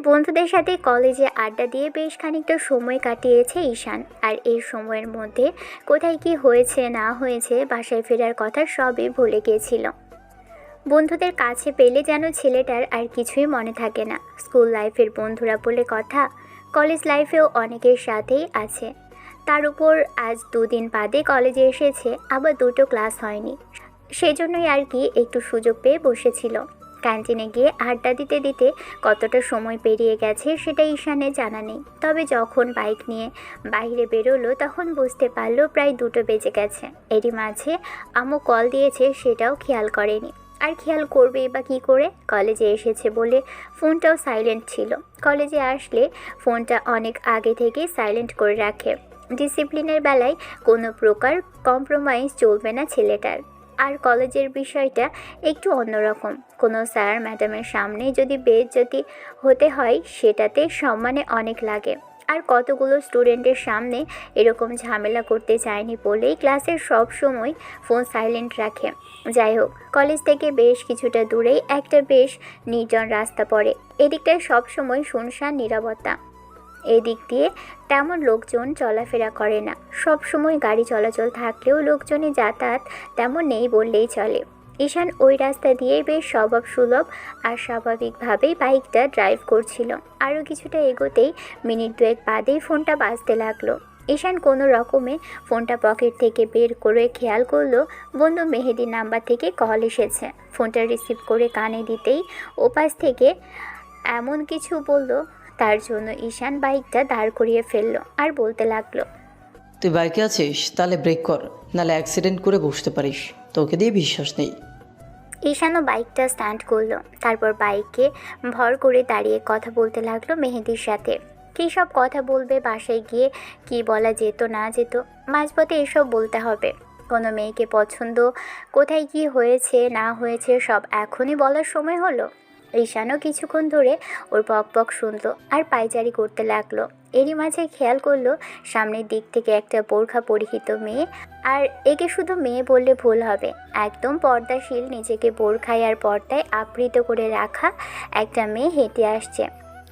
বন্ধুদের সাথে কলেজে আড্ডা দিয়ে বেশ খানিকটা সময় কাটিয়েছে ঈশান। আর এই সময়ের মধ্যে কোথায় কি হয়েছে না হয়েছে, বাসায় ফেরার কথা সবই ভুলে গিয়েছিল। বন্ধুদের কাছে পেলে যেন ছেলেটার আর কিছুই মনে থাকে না। স্কুল লাইফের বন্ধুরা বলে কথা, কলেজ লাইফেও অনেকের সাথেই আছে। তার উপর আজ দুদিন বাদে কলেজে এসেছে, আবার দুটো ক্লাস হয়নি। সেজন্যই আর কি একটু সুযোগ পেয়ে বসেছিল। ক্যান্টিনে গিয়ে আড্ডা দিতে দিতে কতটা সময় পেরিয়ে গেছে সেটা ঈশানের জানা নেই। তবে যখন বাইক নিয়ে বাইরে বেরোলো তখন বুঝতে পারলো প্রায় 2টো বেজে গেছে। এরই মাঝে আম্মু কল দিয়েছে, সেটাও খেয়াল করেনি। আর খেয়াল করবেই বা কী করে, কলেজে এসেছে বলে ফোনটাও সাইলেন্ট ছিল। কলেজে আসলে ফোনটা অনেক আগে থেকেই সাইলেন্ট করে রাখে। ডিসিপ্লিনের বেলায় কোনো প্রকার কম্প্রোমাইজ চলবে না ছেলেটার। আর কলেজের বিষয়টা একটু অন্যরকম। কোনো স্যার ম্যাডামের সামনে যদি বেইজ্জতি হতে হয় সেটাতে সম্মানে অনেক লাগে। আর কতগুলো স্টুডেন্টের সামনে এরকম ঝামেলা করতে চায়নি বলেই ক্লাসের সব সময় ফোন সাইলেন্ট রাখে। যাই হোক, কলেজ থেকে বেশ কিছুটা দূরেই একটা বেশ নির্জন রাস্তা পড়ে। এদিকটায় সবসময় শুনশান নীরবতা। এদিক দিয়ে তেমন লোকজন চলাফেরা করে না। সব সময় গাড়ি চলাচল থাকলেও লোকজনের যাতায়াত তেমন নেই বললেই চলে। ঈশান ওই রাস্তা দিয়েই বেশ স্বভাব সুলভ আর স্বাভাবিকভাবেই বাইকটা ড্রাইভ করছিল। আরও কিছুটা এগোতেই মিনিট 2 বাদেই ফোনটা বাজতে লাগলো। ঈশান কোনো রকমে ফোনটা পকেট থেকে বের করে খেয়াল করলো বন্ধু মেহেদির নাম্বার থেকে কল এসেছে। ফোনটা রিসিভ করে কানে দিতেই ওপাশ থেকে এমন কিছু বলল, তার জন্য ঈশান বাইকটা দাঁড় করিয়ে ফেললো আর বলতে লাগলো, তুই বাইকে আছিস? তাহলে ব্রেক কর, নাহলে অ্যাক্সিডেন্ট করে বসতে পারিস। তোকে দিয়ে বিশ্বাস নেই। ঈশানও বাইকটা স্ট্যান্ড করলো। তারপর বাইকে ভর করে দাঁড়িয়ে কথা বলতে লাগলো মেহেদির সাথে। কী সব কথা বলবে, বাসায় গিয়ে কি বলা যেত না যেত, মাঝপথে এসব বলতে হবে। কোনো মেয়েকে পছন্দ, কোথায় কি হয়েছে না হয়েছে সব এখনই বলার সময় হলো? ঈশানও কিছুক্ষণ ধরে ওর বক বক শুনলো আর পায়চারি করতে লাগলো। এরই মাঝে খেয়াল করলো সামনের দিক থেকে একটা বোরখা পরিহিত মেয়ে, আর একে শুধু মেয়ে বললে ভুল হবে, একদম পর্দাশীল, নিজেকে বোরখায় আর পর্দায় আবৃত করে রাখা একটা মেয়ে হেঁটে আসছে।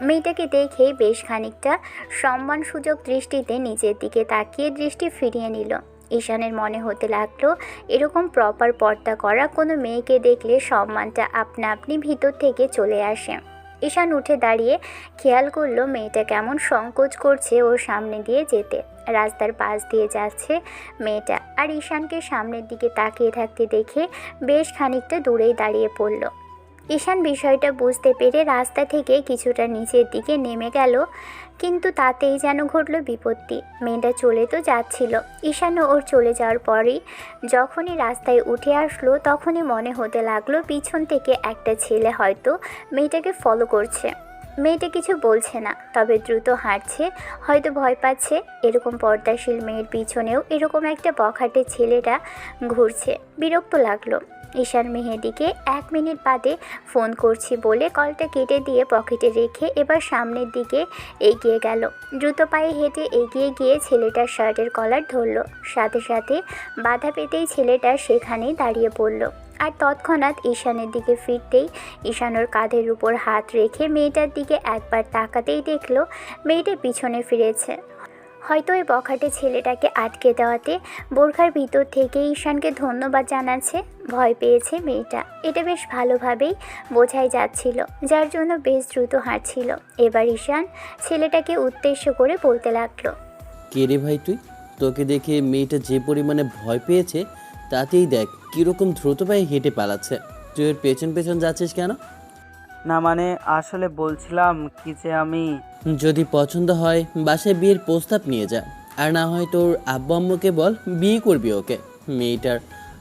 মেয়েটাকে দেখেই বেশ খানিকটা সম্মানসূচক দৃষ্টিতে নিজের দিকে তাকিয়ে দৃষ্টি ফিরিয়ে নিল। ঈশানের মনে হতে লাগলো এরকম প্রপার পর্দা করা কোনো মেয়েকে দেখলে সম্মানটা আপনা আপনি ভিতর থেকে চলে আসে। ঈশান উঠে দাঁড়িয়ে খেয়াল করলো মেয়েটা কেমন সংকোচ করছে ওর সামনে দিয়ে যেতে। রাস্তার পাশ দিয়ে যাচ্ছে মেয়েটা, আর ঈশানকে সামনের দিকে তাকিয়ে থাকতে দেখে বেশ খানিকটা দূরেই দাঁড়িয়ে পড়ল। ঈশান বিষয়টা বুঝতে পেরে রাস্তা থেকে কিছুটা নিচের দিকে নেমে গেল, কিন্তু তাতেই যেন ঘটল বিপত্তি। মেয়েটা চলে তো যাচ্ছিল। ঈশানও ওর চলে যাওয়ার পরেই যখনই রাস্তায় উঠে আসলো তখনই মনে হতে লাগলো পিছন থেকে একটা ছেলে হয়তো মেয়েটাকে ফলো করছে। মেয়েটা কিছু বলছে না, তবে দ্রুত হাঁটছে, হয়তো ভয় পাচ্ছে। এরকম পর্দাশীল মেয়ের পিছনেও এরকম একটা বখাটে ছেলেটা ঘুরছে। বিরক্ত লাগলো। ঈশান মেহেদিকে 1 মিনিট বাদে ফোন করছি বলে কলটা কেটে দিয়ে পকেটে রেখে এবার সামনের দিকে এগিয়ে গেল। দ্রুত পায়ে হেঁটে এগিয়ে গিয়ে ছেলেটার শার্টের কলার ধরল। সাথে সাথে বাধা পেতেই ছেলেটা সেখানেই দাঁড়িয়ে পড়ল। আর তৎক্ষণাৎ ঈশানের দিকে ফিরতেই ঈশান ওর কাঁধের উপর হাত রেখে মেয়েটার দিকে একবার তাকাতেই দেখল মেয়েটা পিছনে ফিরেছে। হয়তো ওই বখাটে ছেলেটাকে আটকে দেওয়াতে বোরখার ভিতর থেকে ঈশানকে ধন্যবাদ জানাচ্ছে। ভয় পেয়েছে মেয়েটা, এটা বেশ ভালোভাবেই বোঝাই যাচ্ছিল, যার জন্য বেশ দ্রুত হাঁটছিল। এবার ঈশান ছেলেটাকে উদ্দেশ্য করে বলতে লাগলো, কে রে ভাই তুই? তোকে দেখে মেয়েটা যে পরিমাণে ভয় পেয়েছে তাতেই দেখ কীরকম দ্রুত পায়ে হেঁটে পালাচ্ছে। তুই ওর পেছন পেছন যাচ্ছিস কেন? না মানে আসলে বলছিলাম কি যে আমি যদি পছন্দ হয় বাসায় বিয়ের প্রস্তাব নিয়ে যা, আর না হয় তোর আব্বু আম্মুকে বল বিয়ে করবি ওকে। মেয়েটার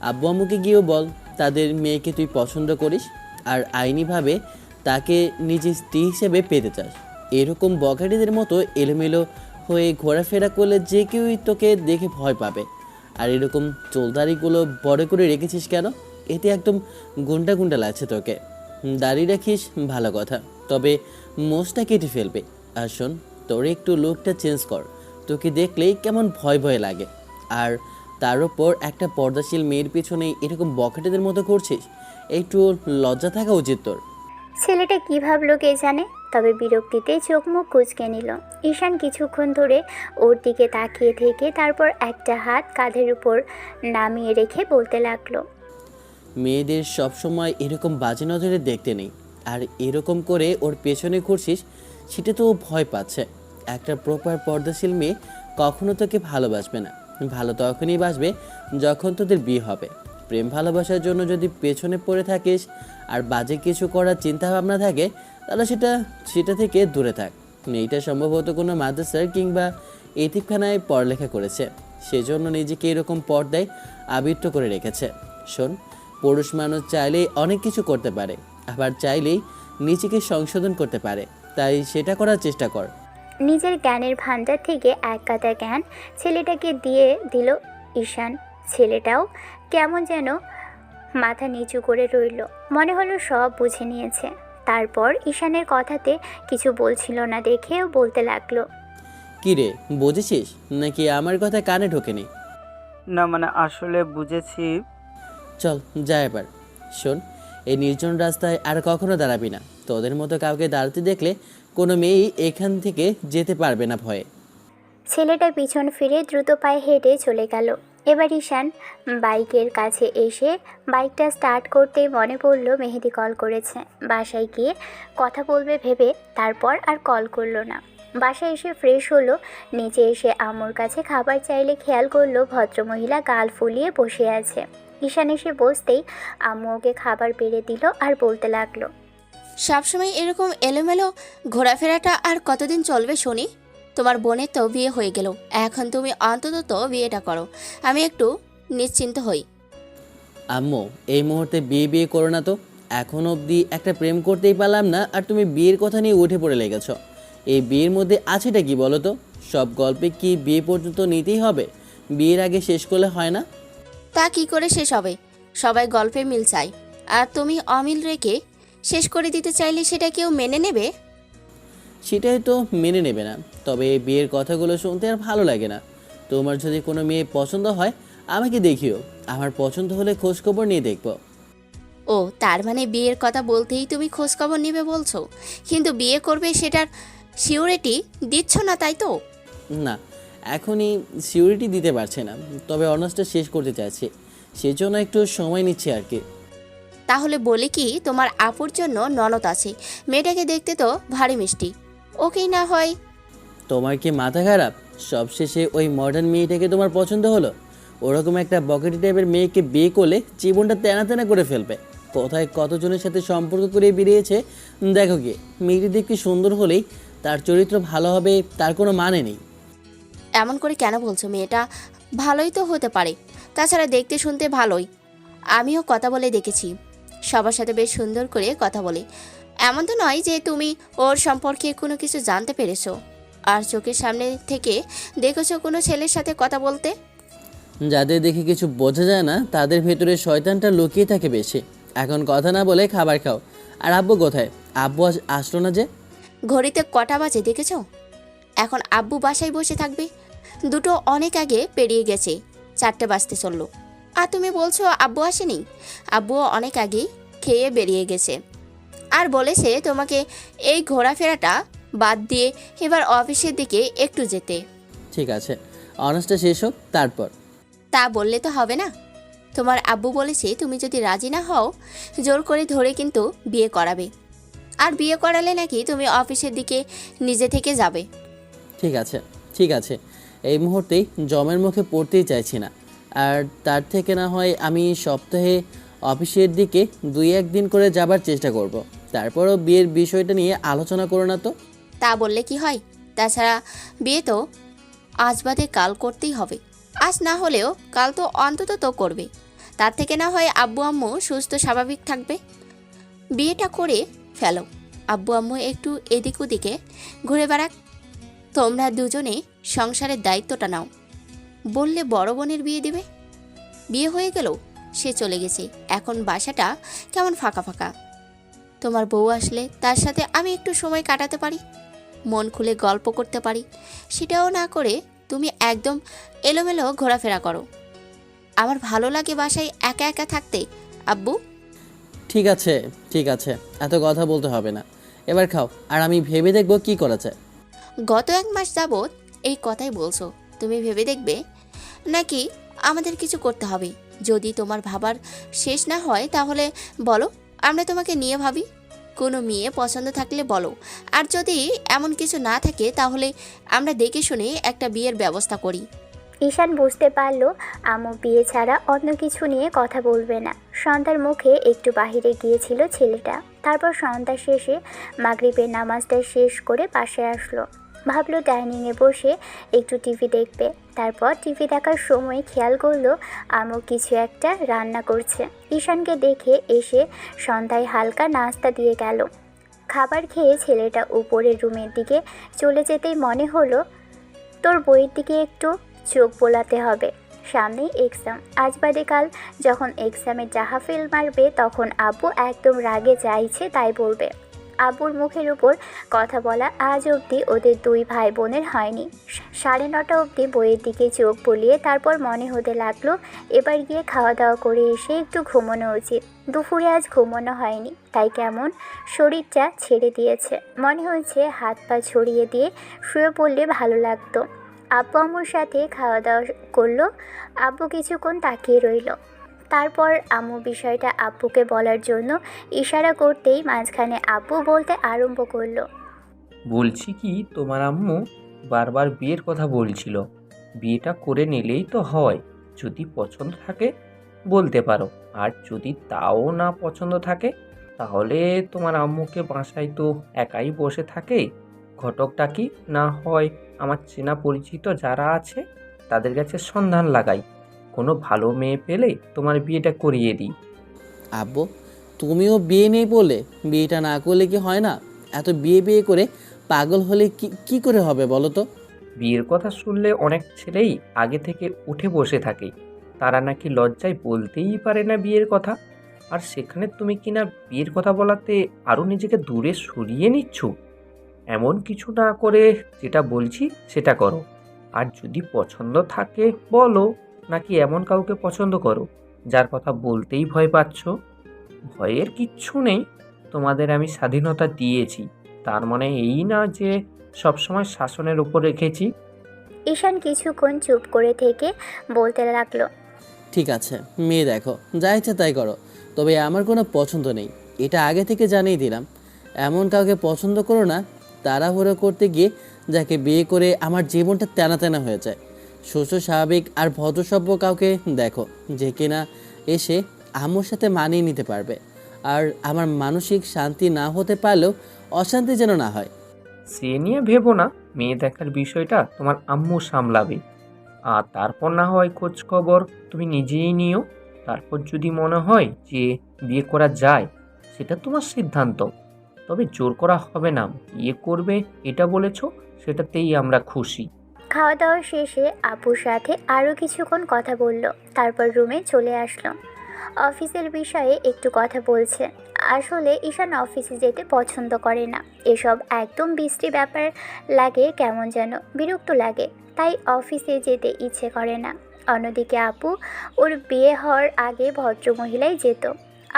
আব্বু আম্মুকে গিয়েও বল তাদের মেয়েকে তুই পছন্দ করিস আর আইনিভাবে তাকে নিজের স্ত্রী হিসেবে পেতে চাস। এরকম বখাটিদের মতো এলোমেলো হয়ে ঘোরাফেরা করলে যে কেউই তোকে দেখে ভয় পাবে। আর এরকম চুলদাড়িগুলো বড় করে রেখেছিস কেন? এতে একদম গুন্ডা গুন্ডা লাগছে তোকে। দাড়ি রাখিস ভালো কথা, তবে মোষটা কেটে ফেলবে। আর শোন, তোর একটু লুকটা চেঞ্জ কর, তোকে দেখলেই কেমন ভয় ভয় লাগে। আর তার ওপর একটা পর্দাশীল মেয়ের পিছনে এরকম বখাটেদের মতো করছিস, একটু লজ্জা থাকা উচিত তোর। ছেলেটা কী ভাবলো কে জানে। তবে বিরক্তিতে চোখ মুখ কুঁচকে নিল। ঈশান কিছুক্ষণ ধরে ওর দিকে তাকিয়ে থেকে তারপর একটা হাত কাঁধের উপর নামিয়ে রেখে বলতে লাগলো, মেয়েদের সবসময় এরকম বাজে নজরে দেখতে নেই, আর এরকম করে ওর পেছনে ঘুরছিস সেটা তো ও ভয় পাচ্ছে। একটা প্রপার পর্দাশীল মেয়ে কখনো তোকে ভালোবাসবে না। ভালো তখনই বাসবে যখন তোদের বিয়ে হবে। প্রেম ভালোবাসার জন্য যদি পেছনে পড়ে থাকিস আর বাজে কিছু করার চিন্তা ভাবনা থাকে, তাহলে সেটা থেকে দূরে থাক। মেয়েটা সম্ভবত কোনো মাদ্রাসার কিংবা এতিমখানায় পড়ালেখা করেছে, সেজন্য নিজেকে এরকম পর্দায় আবৃত্ত করে রেখেছে। শোন, পুরুষ মানুষ চাইলেই অনেক কিছু করতে পারে, আবার চাইলেই নিজেকে সংশোধন করতে পারে, তাই সেটা করার চেষ্টা কর। নিজের জ্ঞানের ভান্ডার থেকে এক গাদা জ্ঞান ছেলেটাকে দিয়ে দিল ঈশান। ছেলেটাও কেমন যেন মাথা নিচু করে রইল, মনে হলো সব বুঝে নিয়েছে। তারপর ঈশানের কথাতে কিছু বলছিল না দেখেও বলতে লাগলো, কি রে, বুঝেছিস নাকি আমার কথা কানে ঢোকেনি? না মানে আসলে বুঝেছি। চল যা এবার। শোন, এই নির্জন রাস্তায় আর কখনো দাঁড়াবি না। তোদের মতো কাউকে দাঁড়াতে দেখলে কোনো মেয়েই এখান থেকে যেতে পারবে না ভয়ে। ছেলেটা পিছন ফিরে দ্রুত পায়ে হেঁটে চলে গেল। এবার ঈশান বাইকের কাছে এসে বাইকটা স্টার্ট করতেই মনে পড়ল মেহেদি কল করেছে। বাসায় গিয়ে কথা বলবে ভেবে তারপর আর কল করলো না। বাসায় এসে ফ্রেশ হলো, নিচে এসে আম্মুর কাছে খাবার চাইলে খেয়াল করলো ভদ্রমহিলা গাল ফুলিয়ে বসে আছে। ঈশান এসে বসতেই আম্মু ওকে খাবার বেড়ে দিল আর বলতে লাগলো, সবসময় এরকম এলোমেলো ঘোরাফেরাটা আর কতদিন চলবে শুনি? তোমার বোনের তো বিয়ে হয়ে গেল, এখন তুমি অন্তত তো বিয়েটা করো, আমি একটু নিশ্চিন্ত হই। আম্মু, এই মুহূর্তে বিয়ে করো না তো। এখন অবধি একটা প্রেম করতেই পারলাম না, আর তুমি বিয়ের কথা নিয়ে উঠে পড়ে লেগেছ। এই বিয়ের মধ্যে আছেটা কি বলো তো? সব গল্পে কি বিয়ে পর্যন্ত নিতেই হবে? বিয়ের আগে শেষ করলে হয় না? তা কি করে শেষ হবে? সবাই গল্পে মিল চায়, আর তুমি অমিল রেখে শেষ করে দিতে চাইলে সেটা কেউ মেনে নেবে? সেটাই তো মেনে নেবে না। তবে এই বিয়ের কথাগুলো শুনতে আর ভালো লাগে না। তোমার যদি কোনো মেয়ে পছন্দ হয় আমাকে দেখিও, আমার পছন্দ হলে খোঁজখবর নিয়ে দেখবো। ও, তার মানে বিয়ের কথা বলতেই তুমি খোঁজখবর নেবে বলছো, কিন্তু বিয়ে করবে সেটার সিউরিটি দিচ্ছ না, তাই তো? না, এখনই সিউরিটি দিতে পারছে না, তবে অনার্সটা শেষ করতে চাইছি, সেজন্য একটু সময় নিচ্ছি আর কি। তাহলে বলি কি, তোমার আপুর জন্য ননদ আছে, মেয়েটাকে দেখতে তো ভারী মিষ্টি, ওকেই না হয়। তোমার কি মাথা খারাপ? সবশেষে ওই মডার্ন মেয়েটাকে তোমার পছন্দ হলো? ওরকম একটা বকেটি টাইপের মেয়েকে বিয়ে করলে জীবনটা তেনা তেনা করে ফেলবে। কোথায় কতজনের সাথে সম্পর্ক করে বেরিয়েছে দেখো গিয়ে। মেয়েটি দেখতে সুন্দর হলেই তার চরিত্র ভালো হবে তার কোনো মানে নেই। এমন করে কেন বলছো? মেয়েটা ভালোই তো হতে পারে, তাছাড়া দেখতে শুনতে ভালোই। আমিও কথা বলে দেখেছি, সবার সাথে বেশ সুন্দর করে কথা বলে। এমন তো নয় যে তুমি ওর সম্পর্কে কোনো কিছু জানতে পেরেছো আর চোখের সামনে থেকে দেখেছো কোনো ছেলের সাথে কথা বলতে। যাদের দেখে কিছু বোঝা যায় না তাদের ভেতরে শয়তানটা লুকিয়ে থাকে বেশি। এখন কথা না বলে খাবার খাও। আর আব্বু কোথায়? আব্বু আসলো না যে? ঘড়িতে কটা বাজে দেখেছো? এখন আব্বু বাসায় বসে থাকবে? দুটো অনেক আগে পেরিয়ে গেছে, 4টে বাজতে চললো, আর তুমি বলছো আব্বু আসেনি? আব্বুও অনেক আগেই খেয়ে বেরিয়ে গেছে, আর বলেছে তোমাকে এই ঘোরাফেরাটা বাদ দিয়ে এবার অফিসের দিকে একটু যেতে। ঠিক আছে, অনার্সটা শেষ হোক তারপর। তা বললে তো হবে না। তোমার আব্বু বলেছে তুমি যদি রাজি না হও জোর করে ধরে কিন্তু বিয়ে করাবে, আর বিয়ে করালে নাকি তুমি অফিসের দিকে নিজে থেকে যাবে। ঠিক আছে, ঠিক আছে, এই মুহূর্তেই জমের মুখে পড়তেই চাইছি না। আর তার থেকে না হয় আমি সপ্তাহে অফিসের দিকে 2-1 দিন করে যাবার চেষ্টা করব। তারপরও বিয়ের বিষয়টা নিয়ে আলোচনা করো না তো। তা বললে কি হয়? তাছাড়া বিয়ে তো আজ বাদে কাল করতেই হবে, আজ না হলেও কাল তো অন্তত তো করবে। তার থেকে না হয় আব্বু আম্মু সুস্থ স্বাভাবিক থাকবে। বিয়েটা করে ফেলো, আব্বু আম্মু একটু এদিক ওদিকে ঘুরে বেড়াক, তোমরা দুজনে সংসারের দায়িত্বটা নাও। বললে বড় বোনের বিয়ে দেবে। বিয়ে হয়ে গেল, সে চলে গেছে, এখন বাসাটা কেমন ফাঁকা ফাঁকা। তোমার বউ আসলে তার সাথে আমি একটু সময় কাটাতে পারি, মন খুলে গল্প করতে পারি। সেটাও না করে তুমি একদম এলোমেলো ঘোরাফেরা করো। আমার ভালো লাগে বাসায় একা একা থাকতে আব্বু। ঠিক আছে, ঠিক আছে, এত কথা বলতে হবে না। এবার খাও, আর আমি ভেবে দেখবো কি করা যায়। গত 1 মাস যাবৎ এই কথাই বলছো, তুমি ভেবে দেখবে নাকি আমাদের কিছু করতে হবে? যদি তোমার ভাবার শেষ না হয় তাহলে বলো, আমরা তোমাকে নিয়ে ভাবি। কোনো মেয়ে পছন্দ থাকলে বলো, আর যদি এমন কিছু না থাকে তাহলে আমরা দেখে শুনে একটা বিয়ের ব্যবস্থা করি। ঈশান বুঝতে পারল আম্মু বিয়ে ছাড়া অন্য কিছু নিয়ে কথা বলবে না। সন্ধ্যার মুখে একটু বাইরে গিয়েছিল ছেলেটা। তারপর সন্ধ্যা শেষে মাগরিবের নামাজটা শেষ করে পাশে আসলো। ভাবলো ডাইনিংয়ে বসে একটু টিভি দেখবে। তারপর টিভি দেখার সময় খেয়াল করলো আম্মু কিছু একটা রান্না করছে। ঈশানকে দেখে এসে সন্ধ্যায় হালকা নাস্তা দিয়ে গেল। খাবার খেয়ে ছেলেটা উপরের রুমের দিকে চলে যেতেই মনে হলো তোর বইয়ের দিকে একটু চোখ বোলাতে হবে। সামনেই এক্সাম, আজ বাদে কাল যখন এক্সামে যাহা ফেল মারবে তখন আব্বু একদম রাগে চাইছে তাই বলবে। আব্বুর মুখের উপর কথা বলা আজ অবধি ওদের 2 ভাই বোনের হয়নি। 9:30 অবধি বইয়ের দিকে চোখ বুলিয়ে তারপর মনে হতে লাগলো এবার গিয়ে খাওয়া দাওয়া করে এসে একটু ঘুমানো উচিত। দুপুরে আজ ঘুমানো হয়নি, তাই কেমন শরীরটা ছেড়ে দিয়েছে। মনে হচ্ছে হাত পা ছড়িয়ে দিয়ে শুয়ে পড়লে ভালো লাগতো। আব্বু আম্মুর সাথে খাওয়া দাওয়া করলো। আব্বু কিছুক্ষণ তাকিয়ে রইল। তারপর আম্মু বিষয়টা আব্বুকে বলার জন্য ইশারা করতেই মাঝখানে আব্বু বলতে আরম্ভ করলো। বলছি কি, তোমার আম্মু বারবার বিয়ের কথা বলছিল। বিয়েটা করে নিলেই তো হয়। যদি পছন্দ থাকে বলতে পারো, আর যদি তাও না পছন্দ থাকে তাহলে তোমার আম্মুকে বাসায় তো একাই বসে থাকে। ঘটকটা কি না হয় আমার চেনা পরিচিত যারা আছে তাদের কাছে সন্ধান লাগাই, কোনো ভালো মেয়ে পেলে তোমার বিয়েটা করিয়ে দিই। আব্বু, তুমিও বিয়ে নেই বলে বিয়েটা না করলে কি হয় না? এত বিয়ে বিয়ে করে পাগল হলে কি করে হবে বলো তো? বিয়ের কথা শুনলে অনেক ছেলেই আগে থেকে উঠে বসে থাকে। তারা নাকি লজ্জায় বলতেই পারে না বিয়ের কথা। আর সেখানে তুমি কিনা বিয়ের কথা বলাতে আরও নিজেকে দূরে সরিয়ে নিচ্ছ। এমন কিছু না করে যেটা বলছি সেটা করো। আর যদি পছন্দ থাকে বলো, নাকি এমন কাউকে পছন্দ করো যার কথা বলতেই ভয় পাচ্ছ। ভয়ের কিচ্ছু নেই, তোমাদের আমি স্বাধীনতা দিয়েছি, তার মানে এই না যে সবসময় শাসনের উপর রেখেছি। ঈশান কিছুক্ষণ চুপ করে থেকে বলতে লাগলো। ঠিক আছে, মেয়ে দেখো, যা ইচ্ছে তাই করো, তবে আমার কোনো পছন্দ নেই, এটা আগে থেকে জানিয়ে দিলাম। এমন কাউকে পছন্দ করো না তাড়াহুড়ো করতে গিয়ে যাকে বিয়ে করে আমার জীবনটা তেনা তেনা হয়ে যায়। সুস্থ স্বাভাবিক আর ভদ্রসভ্য কাউকে দেখো যে কিনা এসে আম্মুর সাথে মানিয়ে নিতে পারবে। আর আমার মানসিক শান্তি না হতে পারলেও অশান্তি যেন না হয়। সে নিয়ে ভেবো না, মেয়ে দেখার বিষয়টা তোমার আম্মু সামলাবে। আর তারপর না হয় খোঁজ খবর তুমি নিজেই নিও। তারপর যদি মনে হয় যে বিয়ে করা যায়, সেটা তোমার সিদ্ধান্ত। তবে জোর করা হবে না, বিয়ে করবে এটা বলেছো, সেটাতেই আমরা খুশি। খাওয়া দাওয়া শেষে আপুর সাথে আরও কিছুক্ষণ কথা বলল। তারপর রুমে চলে আসলো। অফিসের বিষয়ে একটু কথা বলছে। আসলে ঈশান অফিসে যেতে পছন্দ করে না। এসব একদম বিশ্রী ব্যাপার লাগে, কেমন যেন বিরক্ত লাগে, তাই অফিসে যেতে ইচ্ছে করে না। অন্যদিকে আপু ওর বিয়ে হওয়ার আগে ভদ্রমহিলাই যেত।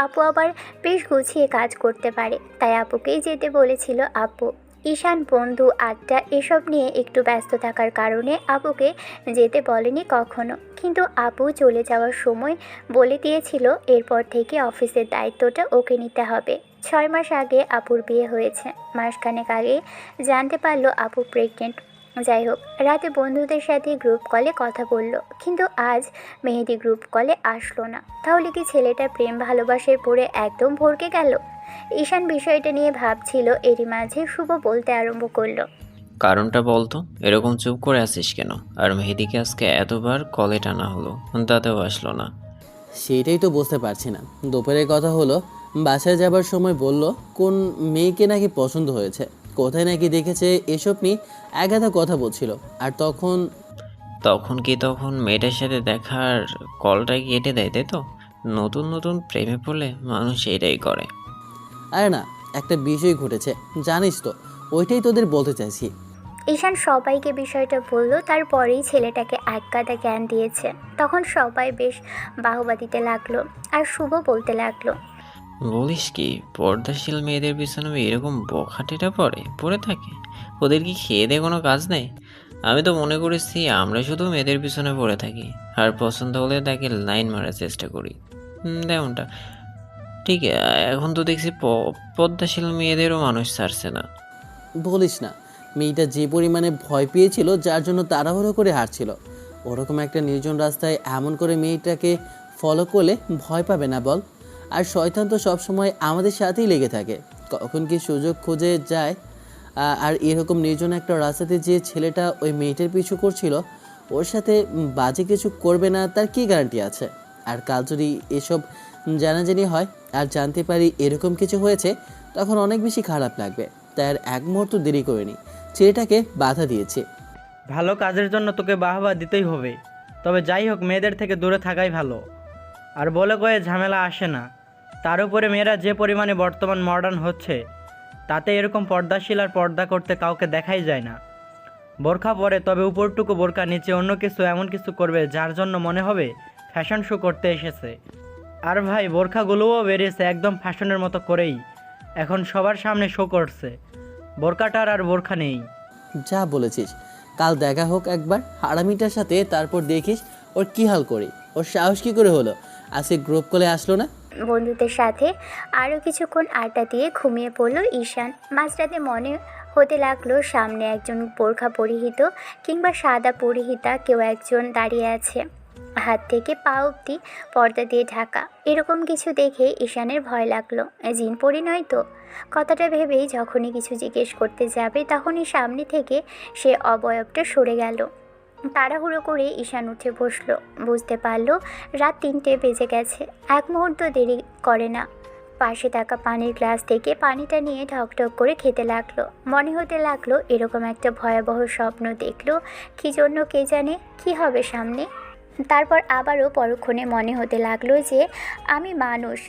আপু আবার বেশ গুছিয়ে কাজ করতে পারে, তাই আপুকেই যেতে বলেছিল আপু। ঈশান বন্ধু আড্ডা এসব নিয়ে একটু ব্যস্ত থাকার কারণে আপুকে যেতে বলেনি কখনো। কিন্তু আপু চলে যাওয়ার সময় বলে দিয়েছিল এরপর থেকে অফিসের দায়িত্বটা ওকে নিতে হবে। 6 মাস আগে আপুর বিয়ে হয়েছে। মাসখানেক আগে জানতে পারলো আপু প্রেগনেন্ট। যাই হোক, রাতে বন্ধুদের সাথে গ্রুপ কলে কথা বলল, কিন্তু আজ মেহেদি গ্রুপ কলে আসলো না। তাহলে কি ছেলেটা প্রেম ভালোবাসায় পড়ে একদম ভরকে গেল? ঈশান বিষয়টা নিয়ে ভাবছিল, এরই মাঝে শুভ বলতে আরম্ভ করলো। কারণটা বলতো, এরকম চুপ করে আছিস কেন? আর মেহেদিকে আজকে এতবার কলে টানা হলো, তাতেও আসলো না। সেটাই তো বুঝতে পারছি না। দুপুরের কথা হলো, বাসায় যাবার সময় বলল কোন মেয়েকে নাকি পছন্দ হয়েছে, কোথায় নাকি দেখেছে, এসব নিয়ে একাধা কথা বলছিল। আর তখন মেয়েটার সাথে দেখার কলটা কেটে দেয়, তাই তো? নতুন নতুন প্রেমে পড়লে মানুষ এটাই করে। আরে না, একটা বিষয় ঘটেছে জানিস তো, ওইটাই তোদের বলতে চাইছি। ঈশান সবাইকে বিষয়টা বলল। তারপরেই ছেলেটাকে একগাদা জ্ঞান দিয়েছে। তখন সবাই বেশ বাহবা দিতে লাগলো, আর শুভ বলতে লাগলো। বলিস কি, পর্দাশীল মেয়েদের পিছনে এরকম বখাটেটা পড়ে থাকে? ওদের কি খেয়ে দিয়ে কোনো কাজ নেই? আমি তো মনে করেছি আমরা শুধু মেয়েদের পিছনে পড়ে থাকি, আর পছন্দ হলে তাকে লাইন মারার চেষ্টা করি। তেমনটা ঠিক। এখন তো দেখছি পদ্মাশীল মেয়েদেরও মানুষ ছাড়ছে না। বলিস না, মেয়েটা যে পরিমাণে ভয় পেয়েছিল যার জন্য তাড়াহুড়ো করে হাঁটছিল, ওরকম একটা নির্জন রাস্তায় এমন করে মেয়েটাকে ফলো করলে ভয় পাবে না বল? আর শয়তান তো সবসময় আমাদের সাথেই লেগে থাকে, কখন কি সুযোগ খুঁজে যায়। আর এরকম নির্জন একটা রাস্তাতে যে ছেলেটা ওই মেয়েটার পিছু করছিল, ওর সাথে বাজে কিছু করবে না তার কি গ্যারান্টি আছে? আর কাল যদি এসব জানাজানি হয় আর জানতে পারি এরকম কিছু হয়েছে, তখন অনেক বেশি খারাপ লাগবে। তাই আর এক মুহূর্ত দেরি করিনি, ছেলেটাকে বাধা দিয়েছে। ভালো কাজের জন্য তোকে বাহবা দিতেই হবে, তবে যাই হোক মেয়েদের থেকে দূরে থাকাই ভালো। আর বলে কয়ে ঝামেলা আসে না। তার উপরে মেয়েরা যে পরিমাণে বর্তমান মডার্ন হচ্ছে, তাতে এরকম পর্দাশীল আর পর্দা করতে কাউকে দেখাই যায় না। বোরখা পরে, তবে উপরটুকু বোরখা, নিচে অন্য কিছু, এমন কিছু করবে যার জন্য মনে হবে ফ্যাশন শো করতে এসেছে। আর ভাই, বোরখাগুলোও বেরিয়েছে একদম ফ্যাশনের মতো করেই, এখন সবার সামনে শো করছে। বোরখাটার আর বোরখা নেই। যা বলেছিস, কাল দেখা হোক একবার হারামিটার সাথে, তারপর দেখিস ওর কী হাল করি। ওর সাহস কী করে হলো আজকে গ্রুপ কলে আসলো না? বন্ধুদের সাথে আরও কিছুক্ষণ আড্ডা দিয়ে ঘুমিয়ে পড়ল ঈশান। মাঝরাতে মনে হতে লাগলো সামনে একজন বোরখা পরিহিত কিংবা সাদা পরিহিতা কেউ একজন দাঁড়িয়ে আছে, হাত থেকে পা অবধি পর্দা দিয়ে ঢাকা। এরকম কিছু দেখে ঈশানের ভয় লাগলো। জিন পরি নয় তো? কথাটা ভেবেই যখনই কিছু জিজ্ঞেস করতে যাবে তখনই সামনে থেকে সে অবয়বটা সরে গেল। তাড়াহুড়ো করে ঈশান উঠে বসলো। বুঝতে পারলো রাত 3টে বেজে গেছে। এক মুহূর্ত দেরি করে না, পাশে থাকা পানির গ্লাস থেকে পানিটা নিয়ে ঢকঢক করে খেতে লাগলো। মনে হতে লাগলো এরকম একটা ভয়াবহ স্বপ্ন দেখলো, কী জন্য কে জানে, কি হবে সামনে। তারপর আবারও পরক্ষণে মনে হতে লাগলো যে আমি মানুষ,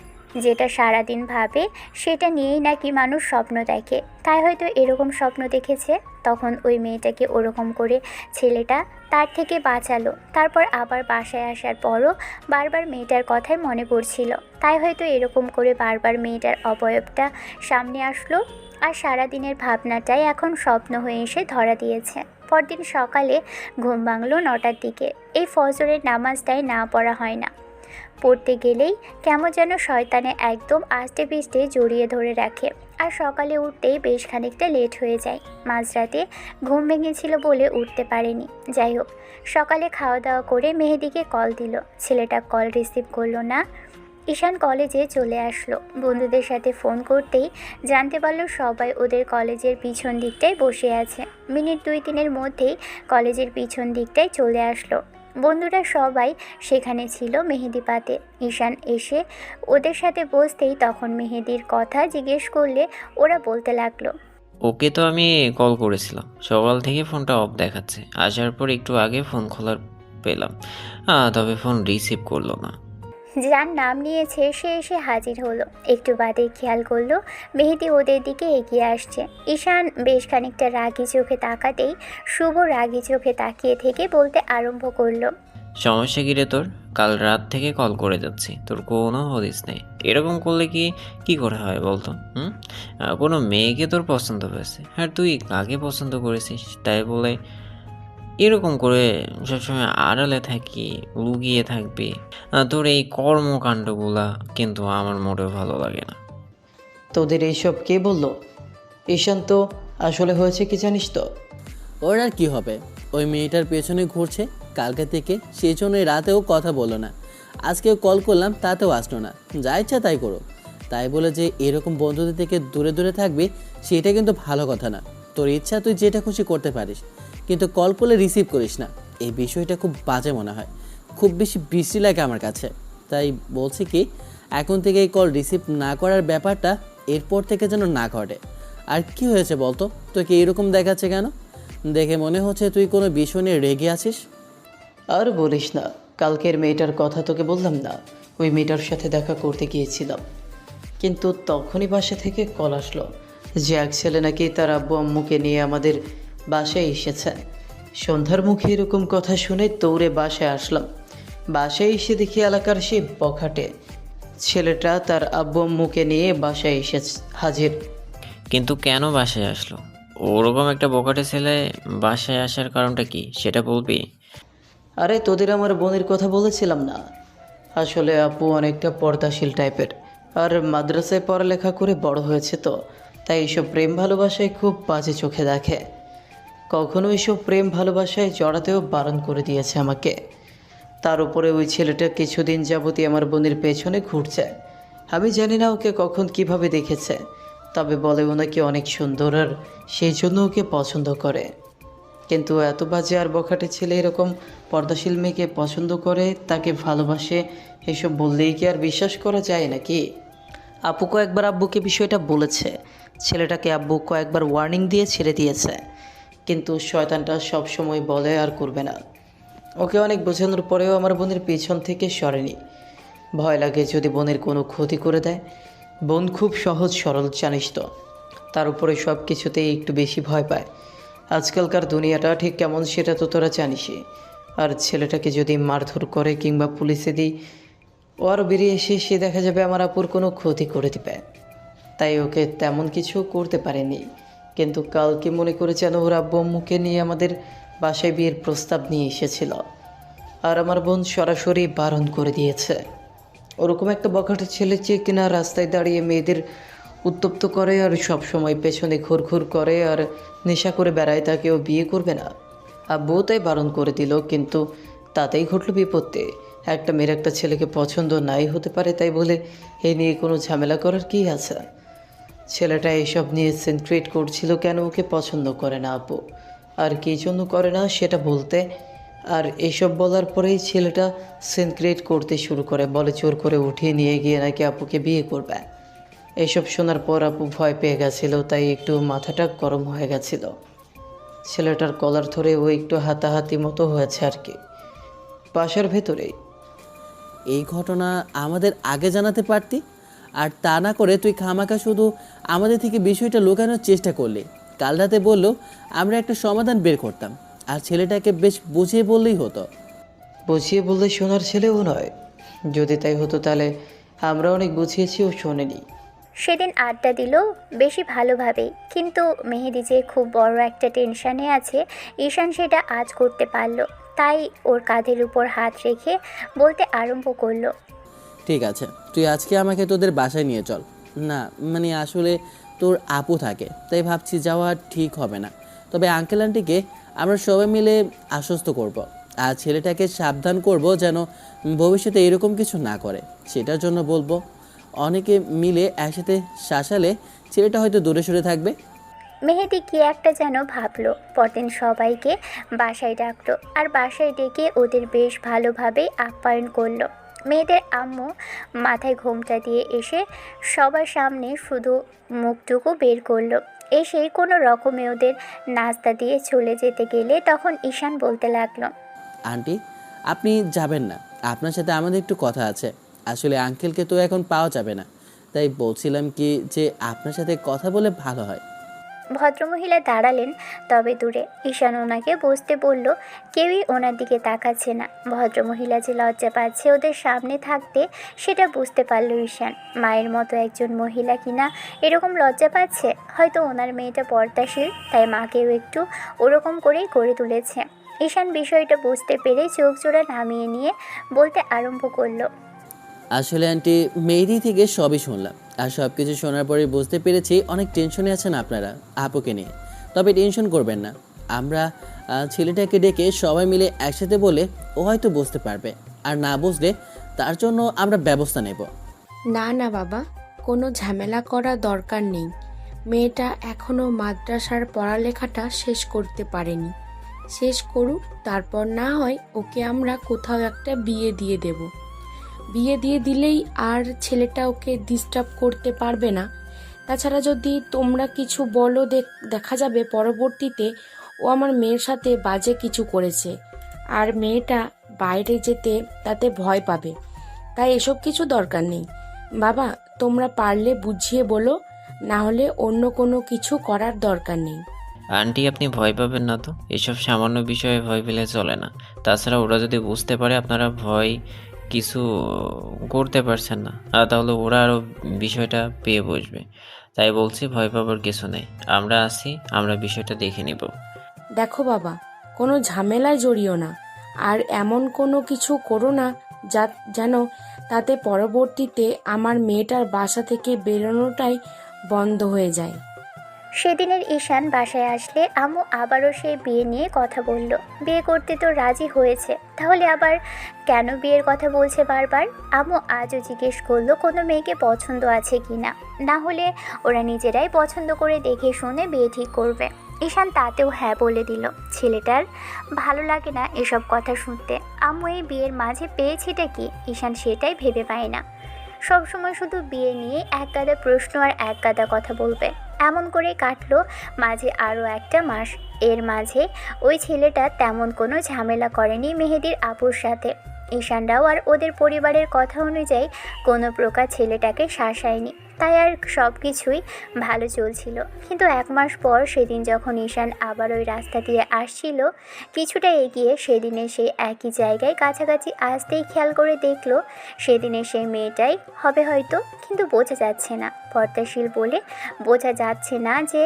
যেটা সারাদিন ভাবে সেটা নিয়েই নাকি মানুষ স্বপ্ন দেখে, তাই হয়তো এরকম স্বপ্ন দেখেছে। তখন ওই মেয়েটাকে ওরকম করে ছেলেটা তার থেকে বাঁচালো। তারপর আবার বাসায় আসার পরও বারবার মেয়েটার কথাই মনে পড়ছিল, তাই হয়তো এরকম করে বারবার মেয়েটার অবয়বটা সামনে আসলো। আর সারাদিনের ভাবনাটাই এখন স্বপ্ন হয়ে এসে ধরা দিয়েছে। পরদিন সকালে ঘুম ভাঙলো 9টার দিকে। এই ফজরের নামাজটাই না পড়া হয় না, পড়তে গেলেই কেমন যেন শয়তানে একদম আস্তে পিষ্টে জড়িয়ে ধরে রাখে। আর সকালে উঠতেই বেশ খানিকটা লেট হয়ে যায়। মাঝরাতে ঘুম ভেঙেছিল বলে উঠতে পারেনি। যাই হোক, সকালে খাওয়া দাওয়া করে মেহেদিকে কল দিল, ছেলেটা কল রিসিভ করলো না। ঈশান কলেজে চলে আসলো। বন্ধুদের সাথে ফোন করতেই জানতে পারলো সবাই ওদের কলেজের পিছন দিকটায় বসে আছে। মিনিট 2-3-এর মধ্যেই কলেজের পিছন দিকটায় চলে আসলো। বন্ধুরা সবাই সেখানে ছিল মেহেদি পাতে। ঈশান এসে ওদের সাথে বসতেই তখন মেহেদির কথা জিজ্ঞেস করলে ওরা বলতে লাগলো, ওকে তো আমি কল করেছিলাম, সকাল থেকে ফোনটা অফ দেখাচ্ছে, আসার পর একটু আগে ফোন খোলার পেলাম, তবে ফোন রিসিভ করলো না। যার নাম নিয়েছে সে এসে হাজির হলো। একটু বাদে খেয়াল করলো মেহেদি ওদের দিকে এগিয়ে আসছে। ঈশান বেশ খানিকটা রাগি চোখে তাকাতেই শুভ রাগি চোখে তাকিয়ে থেকে বলতে আরম্ভ করলো, সমস্যা কি রে তোর? কাল রাত থেকে কল করে যাচ্ছি, তোর কোনো হদিস নেই। এরকম করলে কি করে হয় বলতো? কোনো মেয়েকে তোর পছন্দ হয়েছে, আর তুই কাকে পছন্দ করেছিস তাই বলে এরকম করে সবসময় আড়ালে থাকি, লুকিয়ে থাকবি? তোর এই কর্মকাণ্ডগুলা কিন্তু আমার মোটেও ভালো লাগে না। তোদের এইসব কে বললো? ঈশান তো আসলে হয়েছে কি জানিস তো? ওর আর কি হবে, ওই মেয়েটার পেছনে ঘুরছে কালকে থেকে, সেই জন্যই রাতেও কথা বলো না। আজকেও কল করলাম, তাতেও আসলো না। যা ইচ্ছা তাই করো। তাই বলে যে এরকম বন্ধুদের থেকে দূরে দূরে থাকবি সেটা কিন্তু ভালো কথা না। তোর ইচ্ছা তুই যেটা খুশি করতে পারিস, কিন্তু কল করলে রিসিভ করিস না। এই বিষয়টা খুব বাজে মনে হয়, খুব বেশি বৃষ্টি লাগে আমার কাছে। তাই বলছি কি, এখন থেকে এই কল রিসিভ না করার ব্যাপারটা এরপর থেকে যেন না ঘটে। আর কি হয়েছে বলতো, তোকে এরকম দেখাচ্ছে কেন? দেখে মনে হচ্ছে তুই কোনো বিষয় নিয়ে রেগে আছিস। আর বলিস না, কালকের মেয়েটার কথা তোকে বললাম না? ওই মেয়েটার সাথে দেখা করতে গিয়েছিলাম, কিন্তু তখনই বাসা থেকে কল আসলো যে এক ছেলে নাকি তার আব্বু আম্মুকে নিয়ে আমাদের বাসায় এসেছে। সন্ধ্যার মুখে এরকম কথা শুনে দৌড়ে বাসায় আসলাম। বাসায় এসে দেখি এলাকার সেই বখাটে ছেলেটা তার আব্বু আম্মুকে নিয়ে বাসায় এসে হাজির। কিন্তু কেন বাসায় আসলো? ওরকম একটা বকাটে ছেলে বাসায় আসার কারণটা কি সেটা বলবি? আরে তোদের আমার বোনের কথা বলেছিলাম না? আসলে আপু অনেকটা পর্দাশীল টাইপের, আর মাদ্রাসায় পড়ালেখা করে বড় হয়েছে, তো তাই এইসব প্রেম ভালোবাসায় খুব বাজে চোখে দেখে। কখনো এইসব প্রেম ভালোবাসায় জড়াতেও বারণ করে দিয়েছে আমাকে। তার উপরে ওই ছেলেটা কিছুদিন যাবতই আমার বোনের পেছনে ঘুরছে। আমি জানি না ওকে কখন কিভাবে দেখেছে, তবে বলে ও নাকি অনেক সুন্দর আর সেই জন্য ওকে পছন্দ করে। কিন্তু এত বাজে আর বখাটে ছেলে এরকম পর্দাশীল মেয়েকে পছন্দ করে, তাকে ভালোবাসে, এসব বললেই কি আর বিশ্বাস করা যায় নাকি? আপু কয়েকবার আব্বুকে বিষয়টা বলেছে, ছেলেটাকে আব্বু কয়েকবার ওয়ার্নিং দিয়ে ছেড়ে দিয়েছে, কিন্তু শয়তানটা সব সময় বলে আর করবে না। ওকে অনেক বোঝানোর পরেও আমার বোনের পেছন থেকে সরেনি। ভয় লাগে যদি বোনের কোনো ক্ষতি করে দেয়। বোন খুব সহজ সরল, জানিস তো, তার উপরে সব কিছুতেই একটু বেশি ভয় পায়। আজকালকার দুনিয়াটা ঠিক কেমন সেটা তো তোরা জানিসই। আর ছেলেটাকে যদি মারধর করে কিংবা পুলিশে দিই, ও আরও বেরিয়ে এসে সে দেখা যাবে আমার আপুর কোনো ক্ষতি করে দিবে। তাই ওকে তেমন কিছু করতে পারেনি। কিন্তু কালকে মনে করে যেন ওর আব্বু আম্মুকে নিয়ে আমাদের বাসায় বিয়ের প্রস্তাব নিয়ে এসেছিল, আর আমার বোন সরাসরি বারণ করে দিয়েছে। ওরকম একটা বখাটে ছেলে যে কিনা রাস্তায় দাঁড়িয়ে মেয়েদের উত্তপ্ত করে আর সব সময় পেছনে ঘুরঘুর করে আর নেশা করে বেড়ায়, তাকে ও বিয়ে করবে না। আব্বু তাই বারণ করে দিল, কিন্তু তাতেই ঘটল বিপত্তি। একটা মেয়ের একটা ছেলেকে পছন্দ নাই হতে পারে, তাই বলে এ নিয়ে কোনো ঝামেলা করার কী আছে? ছেলেটা এসব নিয়ে সিনক্রেট করছিল কেন ওকে পছন্দ করে না আপু, আর কী জন্য করে না সেটা বলতে। আর এসব বলার পরেই ছেলেটা সিনক্রেট করতে শুরু করে, বলে জোর করে উঠিয়ে নিয়ে গিয়ে নাকি আপুকে বিয়ে করবে। এসব শোনার পর আপু ভয় পেয়ে গেছিলো, তাই একটু মাথাটা গরম হয়ে গেছিলো। ছেলেটার কলার ধরে ও একটু হাতাহাতি মতো হয়েছে আর কি, বাসার ভেতরেই। এই ঘটনা আমাদের আগে জানাতে পারতি, আর তা না করে তুই খামাখা শুধু আমাদের থেকে বিষয়টা লুকানোর চেষ্টা করলি। কাল রাতে বললো আমরা একটা সমাধান বের করতাম, আর ছেলেটাকে বেশ বুঝিয়ে বললেই হতো। বুঝিয়ে বললে শোনার ছেলেও নয়। যদি তাই হতো তাহলে আমরা অনেক বুঝিয়েছি, ও শোনেনি। সেদিন আড্ডা দিল বেশি ভালোভাবেই, কিন্তু মেহেদি যে খুব বড় একটা টেনশানে আছে, ঈশান সেটা আজ করতে পারল। তাই ওর কাঁধের উপর হাত রেখে বলতে আরম্ভ করলো, ঠিক আছে, তুই আজকে আমাকে তোদের বাসায় নিয়ে চল। না মানে আসলে তোর আপু থাকে, তাই ভাবছি যাওয়া ঠিক হবে না। তবে আঙ্কেল আন্টিকে আমরা সবাই মিলে আশ্বস্ত করব, আর ছেলেটাকে সাবধান করব যেন ভবিষ্যতে এরকম কিছু না করে। সেটার জন্য বলবো অনেকে মিলে একসাথে শাসালে ছেলেটা হয়তো দূরে সরে থাকবে। মেহেদি কি একটা যেন ভাবলো। পরদিন সবাইকে বাসায় ডাকলো, আর বাসায় ডেকে ওদের বেশ ভালোভাবেই আপ্যায়ন করলো। মেয়েদের আম্মু মাথায় ঘোমটা দিয়ে এসে সবার সামনে শুধু মুখটুকু বের করলো। এসে কোনো রকমে ওদের নাস্তা দিয়ে চলে যেতে গেলে তখন ঈশান বলতে লাগলো, আন্টি আপনি যাবেন না, আপনার সাথে আমাদের একটু কথা আছে। আসলে আঙ্কেলকে তো এখন পাওয়া যাবে না, তাই বলছিলাম কি যে আপনার সাথে কথা বলে ভালো হয়। ভদ্রমহিলা দাঁড়ালেন তবে দূরে। ঈশান ওনাকে বসতে বলল, কেউই ওনার দিকে তাকাচ্ছে না। ভদ্রমহিলা যে লজ্জা পাচ্ছে ওদের সামনে থাকতে, সেটা বুঝতে পারল ঈশান। মায়ের মতো একজন মহিলা কিনা এরকম লজ্জা পাচ্ছে, হয়তো ওনার মেয়েটা পর্দাশীল, তাই মাকেও একটু ওরকম করেই করে তুলেছে। ঈশান বিষয়টা বুঝতে পেরে চোখ জোড়া নামিয়ে নিয়ে বলতে আরম্ভ করলো, আসলে আন্টি মেহেদি থেকে সবই শুনলাম, আর সব কিছু শোনার পরে বুঝতে পেরেছি অনেক টেনশনে আছেন আপনারা আপুকে নিয়ে। তবে টেনশন করবেন না, আমরা ছেলেটাকে ডেকে সবাই মিলে একসাথে বলে ও হয়তো বুঝতে পারবে, আর না বুঝলে তার জন্য আমরা ব্যবস্থা নেব। না না বাবা, কোনো ঝামেলা করা দরকার নেই। মেয়েটা এখনও মাদ্রাসার পড়ালেখাটা শেষ করতে পারেনি, শেষ করুক, তারপর না হয় ওকে আমরা কোথাও একটা বিয়ে দিয়ে দেব। বিয়ে দিয়ে দিলেই আর ছেলেটা ওকে ডিস্টার্ব করতে পারবে না। তাছাড়া যদি তোমরা কিছু বলো, দেখা যাবে পরবর্তীতে ও আমার মেয়ের সাথে বাজে কিছু করেছে, আর মেয়েটা বাইরে যেতে তাতে ভয় পাবে। তাই এসব কিছু দরকার নেই বাবা, তোমরা পারলে বুঝিয়ে বলো, না হলে অন্য কোনো কিছু করার দরকার নেই। আন্টি আপনি ভয় পাবেন না তো, এসব সামান্য বিষয়ে ভয় পেলে চলে না। তাছাড়া ওরা যদি বুঝতে পারে আপনারা ভয় কিছু করতে পারছেন না, তাহলে ওরা আরও বিষয়টা পেয়ে বসবে। তাই বলছি, ভয় পাবার কিছু নেই, আমরা আছি, আমরা বিষয়টা দেখে নিব। দেখো বাবা, কোনো ঝামেলায় জড়িও না, আর এমন কোনো কিছু করো না যেন তাতে পরবর্তীতে আমার মেয়েটার বাসা থেকে বেরোনোটাই বন্ধ হয়ে যায়। সেদিনের ঈশান বাসায় আসলে আম্মু আবারও সেই বিয়ে নিয়ে কথা বলল। বিয়ে করতে তো রাজি হয়েছে, তাহলে আবার কেন বিয়ের কথা বলছে বারবার? আম্মু আজও জিজ্ঞেস করলো কোনো মেয়েকে পছন্দ আছে কি না, না হলে ওরা নিজেরাই পছন্দ করে দেখে শুনে বিয়ে ঠিক করবে। ঈশান তাতেও হ্যাঁ বলে দিল। ছেলেটার ভালো লাগে না এসব কথা শুনতে। আম্মু এই বিয়ের মাঝে পেয়েছেটা কি ঈশান সেটাই ভেবে পায় না। সবসময় শুধু বিয়ে নিয়ে এক গাদা প্রশ্ন আর এক গাদা কথা বলবে। এমন করে কাটলো মাঝে আরও একটা মাস। এর মাঝে ওই ছেলেটা তেমন কোনো ঝামেলা করেনি মেহেদির আপুর সাথে। ঈশানরাও আর ওদের পরিবারের কথা অনুযায়ী কোনো প্রকার ছেলেটাকে শাসায়নি, তাই আর সব কিছুই ভালো চলছিল। কিন্তু 1 মাস পর সেদিন যখন ঈশান আবার ওই রাস্তা দিয়ে আসছিল, কিছুটা এগিয়ে সেদিনে সেই একই জায়গায় কাছাকাছি আসতেই খেয়াল করে দেখলো সেদিনে সেই মেয়েটাই হবে হয়তো, কিন্তু বোঝা যাচ্ছে না। পর্দাশীল বলে বোঝা যাচ্ছে না যে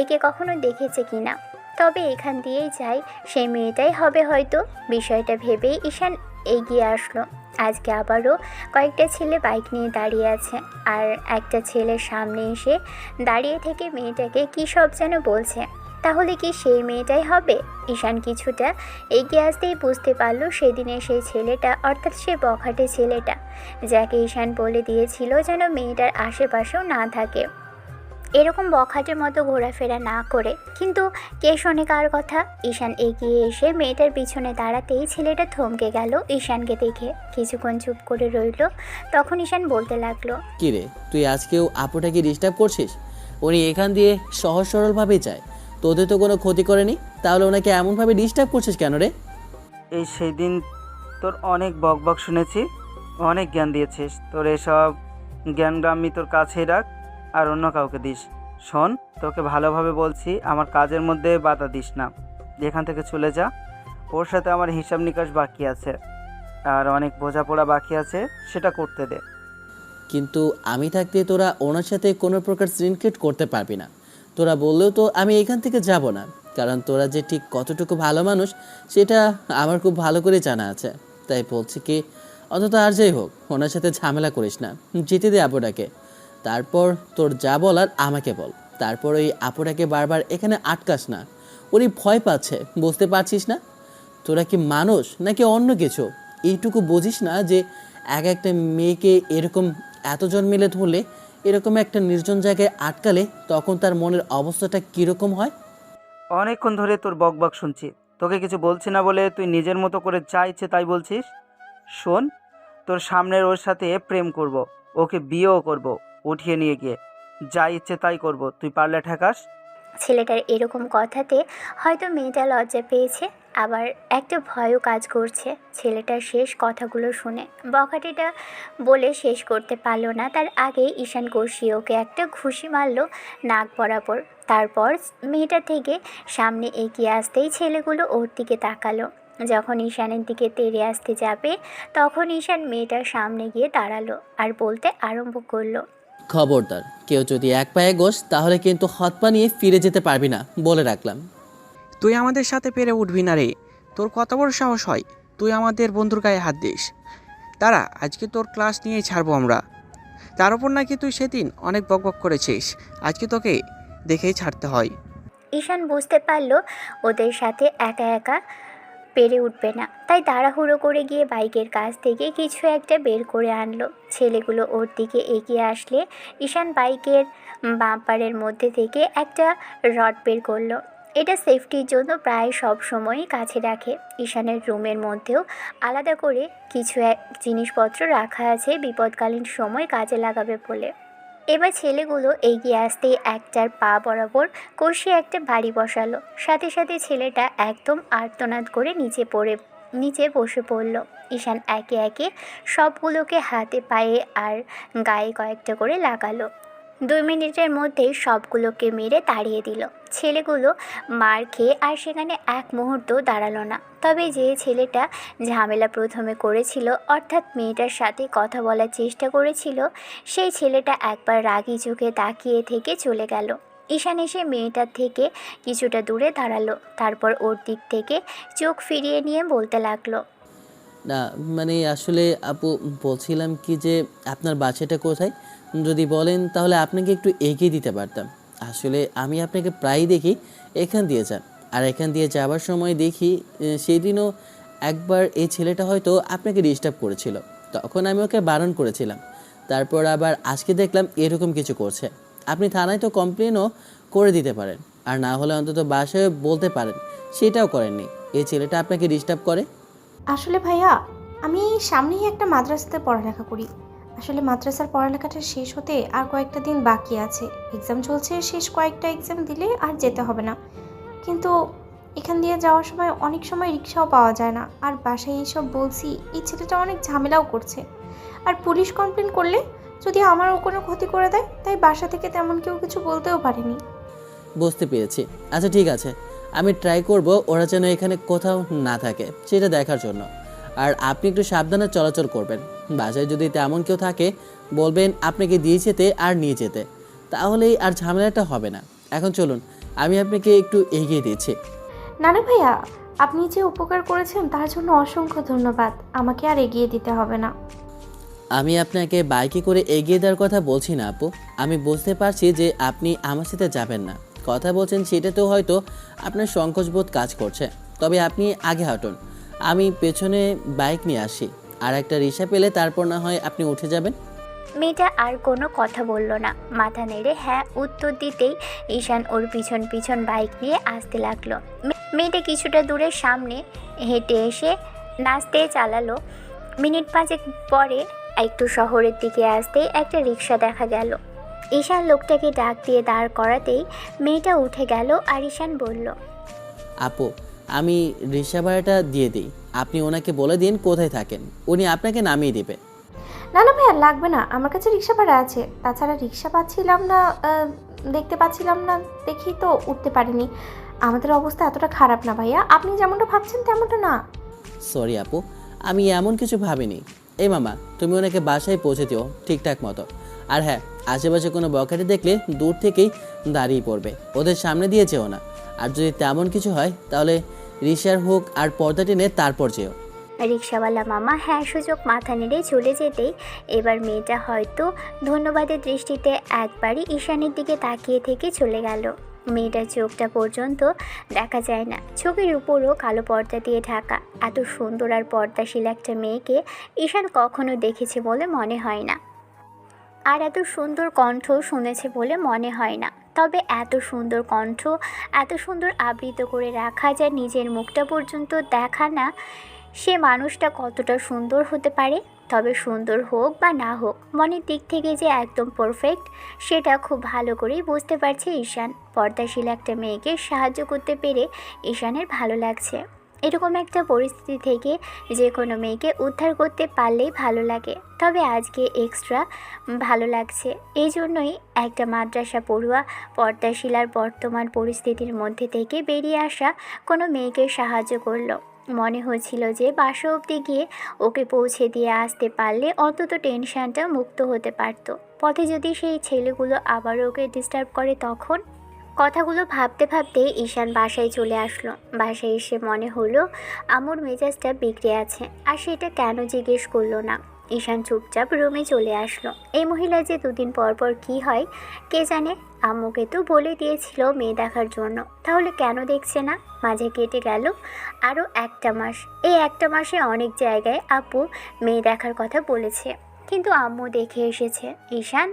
একে কখনো দেখেছে কিনা। তবে এখান দিয়েই যাই, সেই মেয়েটাই হবে হয়তো। বিষয়টা ভেবেই ঈশান এগিয়ে আসলো। আজকে আবারও কয়েকটা ছেলে বাইক নিয়ে দাঁড়িয়ে আছে, আর একটা ছেলের সামনে এসে দাঁড়িয়ে থেকে মেয়েটাকে কী সব যেন বলছে। তাহলে কি সেই মেয়েটাই হবে? ঈশান কিছুটা এগিয়ে আসতেই বুঝতে পারলো সেদিনের সেই ছেলেটা, অর্থাৎ সে বখাটে ছেলেটা, যাকে ঈশান বলে দিয়েছিল যেন মেয়েটার আশেপাশেও না থাকে, এরকম বখাটের মতো ঘোরাফেরা না করে। কিন্তু কে শোনে কার কথা? ঈশান এগিয়ে এসে মেয়েটার পিছনে দাঁড়াতেই ছেলেটা থমকে গেল ঈশানকে দেখে। কিছুক্ষণ চুপ করে রইল, তখন ঈশান বলতে লাগলো, কিরে, তুই আজকেও আপুটাকে ডিস্টার্ব করছিস? উনি এখান দিয়ে সহজ সরলভাবেই যায়, তোদের তো কোনো ক্ষতি করেনি, তাহলে ওনাকে এমনভাবে ডিস্টার্ব করছিস কেন রে? এই সেই দিন তোর অনেক বক বক শুনেছি, অনেক জ্ঞান দিয়েছিস। তোর এসব জ্ঞানগ্রাম্যি তোর কাছেই রাখ, আর অন্য কাউকে দিস। শোন, তোকে ভালোভাবে বলছি, আমার কাজের মধ্যে বাধা দিস না। এখান থেকে চলে যা। ওর সাথে আমার হিসাব নিকাশ বাকি আছে, আর অনেক বোঝাপড়া বাকি আছে, সেটা করতে দে। কিন্তু আমি থাকতে তোরা ওনার সাথে কোনো প্রকার সিনক্রেট করতে পারবি না। তোরা বললেও তো আমি এখান থেকে যাব না, কারণ তোরা যে ঠিক কতটুকু ভালো মানুষ সেটা আমার খুব ভালো করে জানা আছে। তাই বলছি কি, অন্তত আর যাই হোক ওনার সাথে ঝামেলা করিস না, যেতে দে আপুটাকে। তারপর তোর যা বলার আমাকে বল। তারপর ওই আপুটাকে বারবার এখানে আটকাস না, উনি ভয় পাচ্ছে, বুঝতে পারছিস না? তোরা কি মানুষ নাকি অন্য কিছু? এইটুকু বুঝিস না যে একটা মেয়েকে এরকম এতজন মিলে ধরলে, এরকম একটা নির্জন জায়গায় আটকালে তখন তার মনের অবস্থাটা কীরকম হয়? অনেকক্ষণ ধরে তোর বক বক শুনছি, তোকে কিছু বলছি না বলে তুই নিজের মতো করে যা ইচ্ছে তাই বলছিস। শোন, তোর সামনের ওর সাথে প্রেম করব, ওকে বিয়েও করব, উঠিয়ে নিয়ে গিয়ে যা ইচ্ছে তাই করব, তুই পারলে ঠেকাস। ছেলেটার এরকম কথাতে হয়তো মেয়েটা লজ্জা পেয়েছে, আবার একটা ভয়ও কাজ করছে ছেলেটার শেষ কথাগুলো শুনে। বখাটেটা বলে শেষ করতে পারলো না, তার আগেই ঈশান কষিয়ে ওকে একটা ঘুষি মারল নাক বরাবর। তারপর মেয়েটা থেকে সামনে এগিয়ে আসতেই ছেলেগুলো ওর দিকে তাকালো। যখন ঈশানের দিকে তেড়ে আসতে যাবে, তখন ঈশান মেয়েটার সামনে গিয়ে দাঁড়ালো আর বলতে আরম্ভ করলো, খবরদার, কেউ যদি এক পায়ে গোস তাহলে কিন্তু হাত পা নিয়ে ফিরে যেতে পারবি না, বলে রাখলাম। তুই আমাদের সাথে পেরে উঠবি না রে, তোর কত বড় সাহস হয় তুই আমাদের বন্ধুর গায়ে হাত দিস? তারা আজকে তোর ক্লাস নিয়েই ছাড়বো আমরা। তার উপর নাকি তুই সেদিন অনেক বকবক করেছিস, আজকে তোকে দেখেই ছাড়তে হয়। ঈশান বুঝতে পারলো ওদের সাথে একা একা পেরে উঠবে না, তাই তাড়াহুড়ো করে গিয়ে বাইকের কাছ থেকে কিছু একটা বের করে আনলো। ছেলেগুলো ওর দিকে এগিয়ে আসলে ঈশান বাইকের বাম্পারের মধ্যে থেকে একটা রড বের করলো। এটা সেফটির জন্য প্রায় সব সময়ই কাছে রাখে। ঈশানের রুমের মধ্যেও আলাদা করে কিছু এক জিনিসপত্র রাখা আছে বিপদকালীন সময় কাজে লাগাবে বলে। এবার ছেলেগুলো এগিয়ে আসতেই একটার পা বরাবর কষিয়ে একটা বাড়ি বসালো। সাথে সাথে ছেলেটা একদম আর্তনাদ করে নিচে বসে পড়ল। ঈশান একে একে সবগুলোকে হাতে পায়ে আর গায়ে কয়েকটা করে লাগালো। 2 মিনিটের মধ্যেই সবগুলোকে মেরে তাড়িয়ে দিল। ছেলেগুলো মার খেয়ে আর সেখানে এক মুহূর্ত দাঁড়ালো না। তবে যে ছেলেটা ঝামেলা প্রথমে করেছিল, অর্থাৎ মেয়েটার সাথে কথা বলার চেষ্টা করেছিল, সেই ছেলেটা একবার রাগী চোখে তাকিয়ে থেকে চলে গেল। ঈশান এসে মেয়েটার থেকে কিছুটা দূরে দাঁড়ালো, তারপর ওর দিক থেকে চোখ ফিরিয়ে নিয়ে বলতে লাগলো, না মানে আসলে আপু বলছিলাম কি যে আপনার বাসাটা কোথায় যদি বলেন তাহলে আপনাকে একটু এগিয়ে দিতে পারতাম। আসলে আমি আপনাকে প্রায়ই দেখি এখান দিয়ে যান, আর এখান দিয়ে যাওয়ার সময় দেখি সেদিনও একবার এই ছেলেটা হয়তো আপনাকে ডিস্টার্ব করেছিল, তখন আমি ওকে বারণ করেছিলাম। তারপর আবার আজকে দেখলাম এরকম কিছু করছে। আপনি থানায় তো কমপ্লেনও করে দিতে পারেন, আর না হলে অন্তত বাসায় বলতে পারেন, সেটাও করেননি। এই ছেলেটা আপনাকে ডিস্টার্ব করে। আসলে ভাইয়া, আমি সামনেই একটা মাদ্রাসাতে পড়ালেখা করি। আসলে মাদ্রাসার পড়ালেখাটা শেষ হতে আর কয়েকটা দিন বাকি আছে। এক্সাম চলছে, শেষ কয়েকটা এক্সাম দিলে আর যেতে হবে না। কিন্তু এখান দিয়ে যাওয়ার সময় অনেক সময় রিক্সাও পাওয়া যায় না। আর বাসায় এইসব বলছি, এই ছেলেটা অনেক ঝামেলাও করছে। আর পুলিশ কমপ্লেন করলে যদি আমারও কোনো ক্ষতি করে দেয়, তাই বাসা থেকে তেমন কেউ কিছু বলতেও পারেনি। বুঝতে পেরেছি। আচ্ছা ঠিক আছে, আমি ট্রাই করব ওরা যেন এখানে কোথাও না থাকে সেটা দেখার জন্য। আর আপনি একটু সাবধানে চলাচল করবেন। বাসায় যদি তেমন কেউ থাকে বলবেন আপনাকে দিয়ে যেতে আর নিয়ে যেতে, তাহলেই আর ঝামেলাটা হবে না। এখন চলুন, আমি আপনাকে একটু এগিয়ে দিচ্ছি। না না ভাইয়া, আপনি যে উপকার করেছেন তার জন্য অসংখ্য ধন্যবাদ। আমাকে আর এগিয়ে দিতে হবে না। আমি আপনাকে বাইকে করে এগিয়ে দেওয়ার কথা বলছি না আপু। আমি বুঝতে পারছি যে আপনি আমার সাথে যাবেন না, কথা বলছেন সেটাতেও হয়তো আপনার সংকোচবোধ কাজ করছে। তবে আপনি আগে হাঁটুন, আমি পেছনে বাইক নিয়ে আসি। আর একটা রিক্সা পেলে তারপর না হয় আপনি উঠে যাবেন। মেয়েটা আর কোনো কথা বলল না। মাথা নেড়ে হ্যাঁ উত্তর দিতেই ঈশান ওর পিছন পিছন বাইক নিয়ে আসতে লাগলো। মেয়েটা কিছুটা দূরের সামনে হেঁটে এসে নাচতে চালালো। মিনিট 5 পরে একটু শহরের দিকে আসতেই একটা রিক্সা দেখা গেল। ঈশান লোকটাকে ডাক দিয়ে দাঁড় করাতেই মেয়েটা উঠে গেল আর ঈশান বলল, আপু আমি রিক্সা ভাড়াটা দিয়ে দিই, আপনি ওনাকে বলে দিন কোথায় থাকেন, উনি আপনাকে নামিয়ে দেবে। না না ভাইয়া, লাগবে না, আমার কাছে রিক্সা ভাড়া আছে। তাছাড়া রিক্সা পাচ্ছিলাম না, দেখতে পাচ্ছিলাম না দেখেই তো উঠতে পারিনি। আমাদের অবস্থা এতটা খারাপ না ভাইয়া, আপনি যেমনটা ভাবছেন তেমনটা না। সরি আপু, আমি এমন কিছু ভাবিনি। এই মামা, তুমি ওনাকে বাসায় পৌঁছে দিও ঠিকঠাক মতো। আর হ্যাঁ, আশেপাশে কোনো বখাটে দেখলে দূর থেকেই দাঁড়িয়ে পড়বে, ওদের সামনে দিয়ে যেও না। আর যদি তেমন কিছু হয় তাহলে রিক্সার হোক আর পর্দা টেনে তারপর যেও। রিক্সাওয়ালা মামা হ্যাঁ সূচক মাথা নেড়ে চলে যেতেই এবার মেয়েটা হয়তো ধন্যবাদের দৃষ্টিতে একবারই ঈশানের দিকে তাকিয়ে থেকে চলে গেল। মেয়েটার চোখটা পর্যন্ত দেখা যায় না, চোখের উপরও কালো পর্দা দিয়ে ঢাকা। এত সুন্দর আর পর্দাশীল একটা মেয়েকে ঈশান কখনো দেখেছে বলে মনে হয় না, আর এত সুন্দর কণ্ঠ শুনেছে বলে মনে হয় না। তবে এত সুন্দর কণ্ঠ, এত সুন্দর আবৃত করে রাখা যায় নিজের মুখটা পর্যন্ত দেখা না, সে মানুষটা কতটা সুন্দর হতে পারে। তবে সুন্দর হোক বা না হোক, মনের দিক থেকে যে একদম পারফেক্ট সেটা খুব ভালো করেই বুঝতে পারছে ঈশান। পর্দাশীল একটা মেয়েকে সাহায্য করতে পেরে ঈশানের ভালো লাগছে। এরকম একটা পরিস্থিতি থেকে যে কোনো মেয়েকে উদ্ধার করতে পারলেই ভালো লাগে। তবে আজকে এক্সট্রা ভালো লাগছে, এই জন্যই একটা মাদ্রাসা পড়ুয়া পর্দাশীল আর বর্তমান পরিস্থিতির মধ্যে থেকে বেরিয়ে আসা কোনো মেয়েকে সাহায্য করলো। মনে হচ্ছিল যে বাসা অবধি গিয়ে ওকে পৌঁছে দিয়ে আসতে পারলে অন্তত টেনশনটা মুক্ত হতে পারত। পথে যদি সেই ছেলেগুলো আবার ওকে ডিস্টার্ব করে তখন। কথাগুলো ভাবতে ভাবতে ঈশান বাসায় চলে আসলো। বাসায় এসে মনে হলো আম্মুর মেজাজটা বিগড়ে আছে, আর সেটা কেন জিজ্ঞেস করলো না। ঈশান চুপচাপ রুমে চলে আসলো। এই মহিলা যে 2 দিন পর পর কী হয় কে জানে। আম্মুকে তো বলে দিয়েছিল মেয়ে দেখার জন্য, তাহলে কেন দেখছে না। মাঝে কেটে গেল আরও 1টা মাস। এই 1টা মাসে অনেক জায়গায় আপু মেয়ে দেখার কথা বলেছে, কিন্তু আম্মু দেখে এসেছে, ঈশান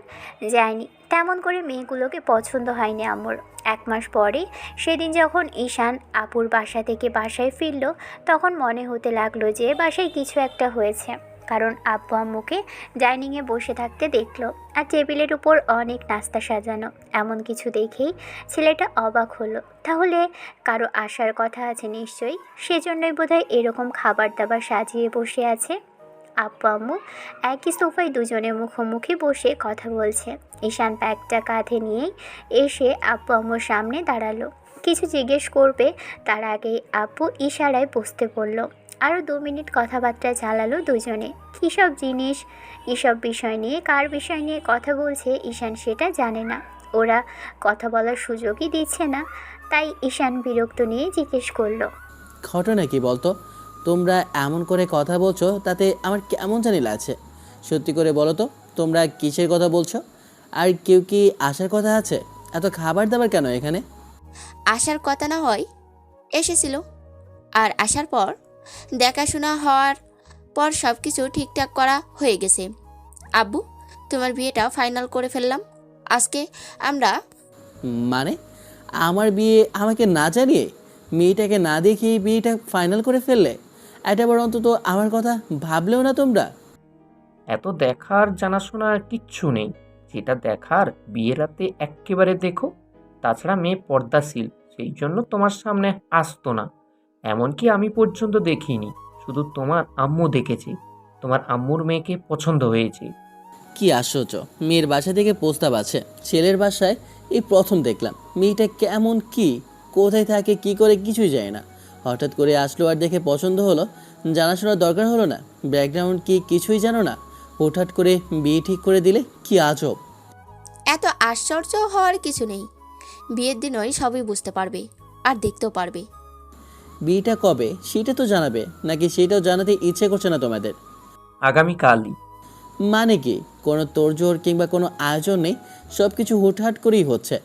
যায়নি। তেমন করে মেয়েগুলোকে পছন্দ হয়নি আম্মুর। 1 মাস পরে সেদিন যখন ঈশান আপুর বাসা থেকে বাসায় ফিরল, তখন মনে হতে লাগলো যে বাসায় কিছু একটা হয়েছে। কারণ আব্বু আম্মুকে ডাইনিংয়ে বসে থাকতে দেখলো, আর টেবিলের উপর অনেক নাস্তা সাজানো। এমন কিছু দেখেই ছেলেটা অবাক হলো। তাহলে কারো আসার কথা আছে নিশ্চয়ই, সেজন্যই বোধহয় এরকম খাবার দাবার সাজিয়ে বসে আছে। আব্বু আম্মু একই সোফায় দুজনে মুখোমুখি বসে কথা বলছে। ঈশান ব্যাগটা কাঁধে নিয়েই এসে আব্বু আম্মুর সামনে দাঁড়ালো। কিছু জিজ্ঞেস করবে তার আগেই আব্বু ইশারায় বসতে বলল। আরও 2 মিনিট কথাবার্তা চালালো দুজনে। কী সব জিনিস, কী সব বিষয় নিয়ে, কার বিষয় নিয়ে কথা বলছে ঈশান সেটা জানে না। ওরা কথা বলার সুযোগই দিচ্ছে না। তাই ঈশান বিরক্ত নিয়ে জিজ্ঞেস করলো, ঘটনা কি বলতো? তোমরা এমন করে কথা বলছো তাতে আমার কেমন জানি লাগছে। সত্যি করে বলো তো, তোমরা কিসের কথা বলছো? আর কেউ কি আসার কথা আছে? এত খাবার দাবার কেন এখানে? আসার কথা না হয় এসেছিল, আর আসার পর দেখাশোনা হওয়ার পর সব কিছু ঠিকঠাক করা হয়ে গেছে। আব্বু, তোমার বিয়েটা ফাইনাল করে ফেললাম আজকে আমরা। মানে আমার বিয়ে আমাকে না জানিয়ে, মেয়েটাকে না দেখিয়ে বিয়েটা ফাইনাল করে ফেললে? একবার অন্তত আমার কথা ভাবলেও না তোমরা? এত দেখার জানাশোনার কিচ্ছু নেই। যেটা দেখার বিয়ের রাতে এক্কেবারে দেখো। তাছাড়া মেয়ে পর্দাশীল, সেই জন্য তোমার সামনে আসতো না। এমনকি আমি পর্যন্ত দেখিনি, শুধু তোমার আম্মু দেখেছে। তোমার আম্মুর মেয়েকে পছন্দ হয়েছে। কি আশ্চর্য, মেয়ের বাসা থেকে প্রস্তাব আছে, ছেলের বাসায় এই প্রথম দেখলাম। মেয়েটা কেমন, কি কোথায় থাকে, কি করে কিছুই যায় না। হঠাৎ করে আসলো আর দেখে পছন্দ হলো, জানাশোনার দরকার হলো না? ব্যাকগ্রাউন্ড কি কিছুই জানো না? হঠাৎ করে বিয়ে ঠিক করে দিলে, কি আজব। এত আশ্চর্য হওয়ার কিছু নেই। বিয়ের দিনই সবই বুঝতে পারবে আর দেখতেও পারবে। বিয়েটা কবে সেটা তো জানাবে, নাকি সেটাও জানাতে ইচ্ছে করছে না তোমাদের? আগামীকালই। মানে কি কোনো তোড়জোড় কিংবা কোনো আয়োজন নেই, সব কিছু হুটহাট করেই হচ্ছে।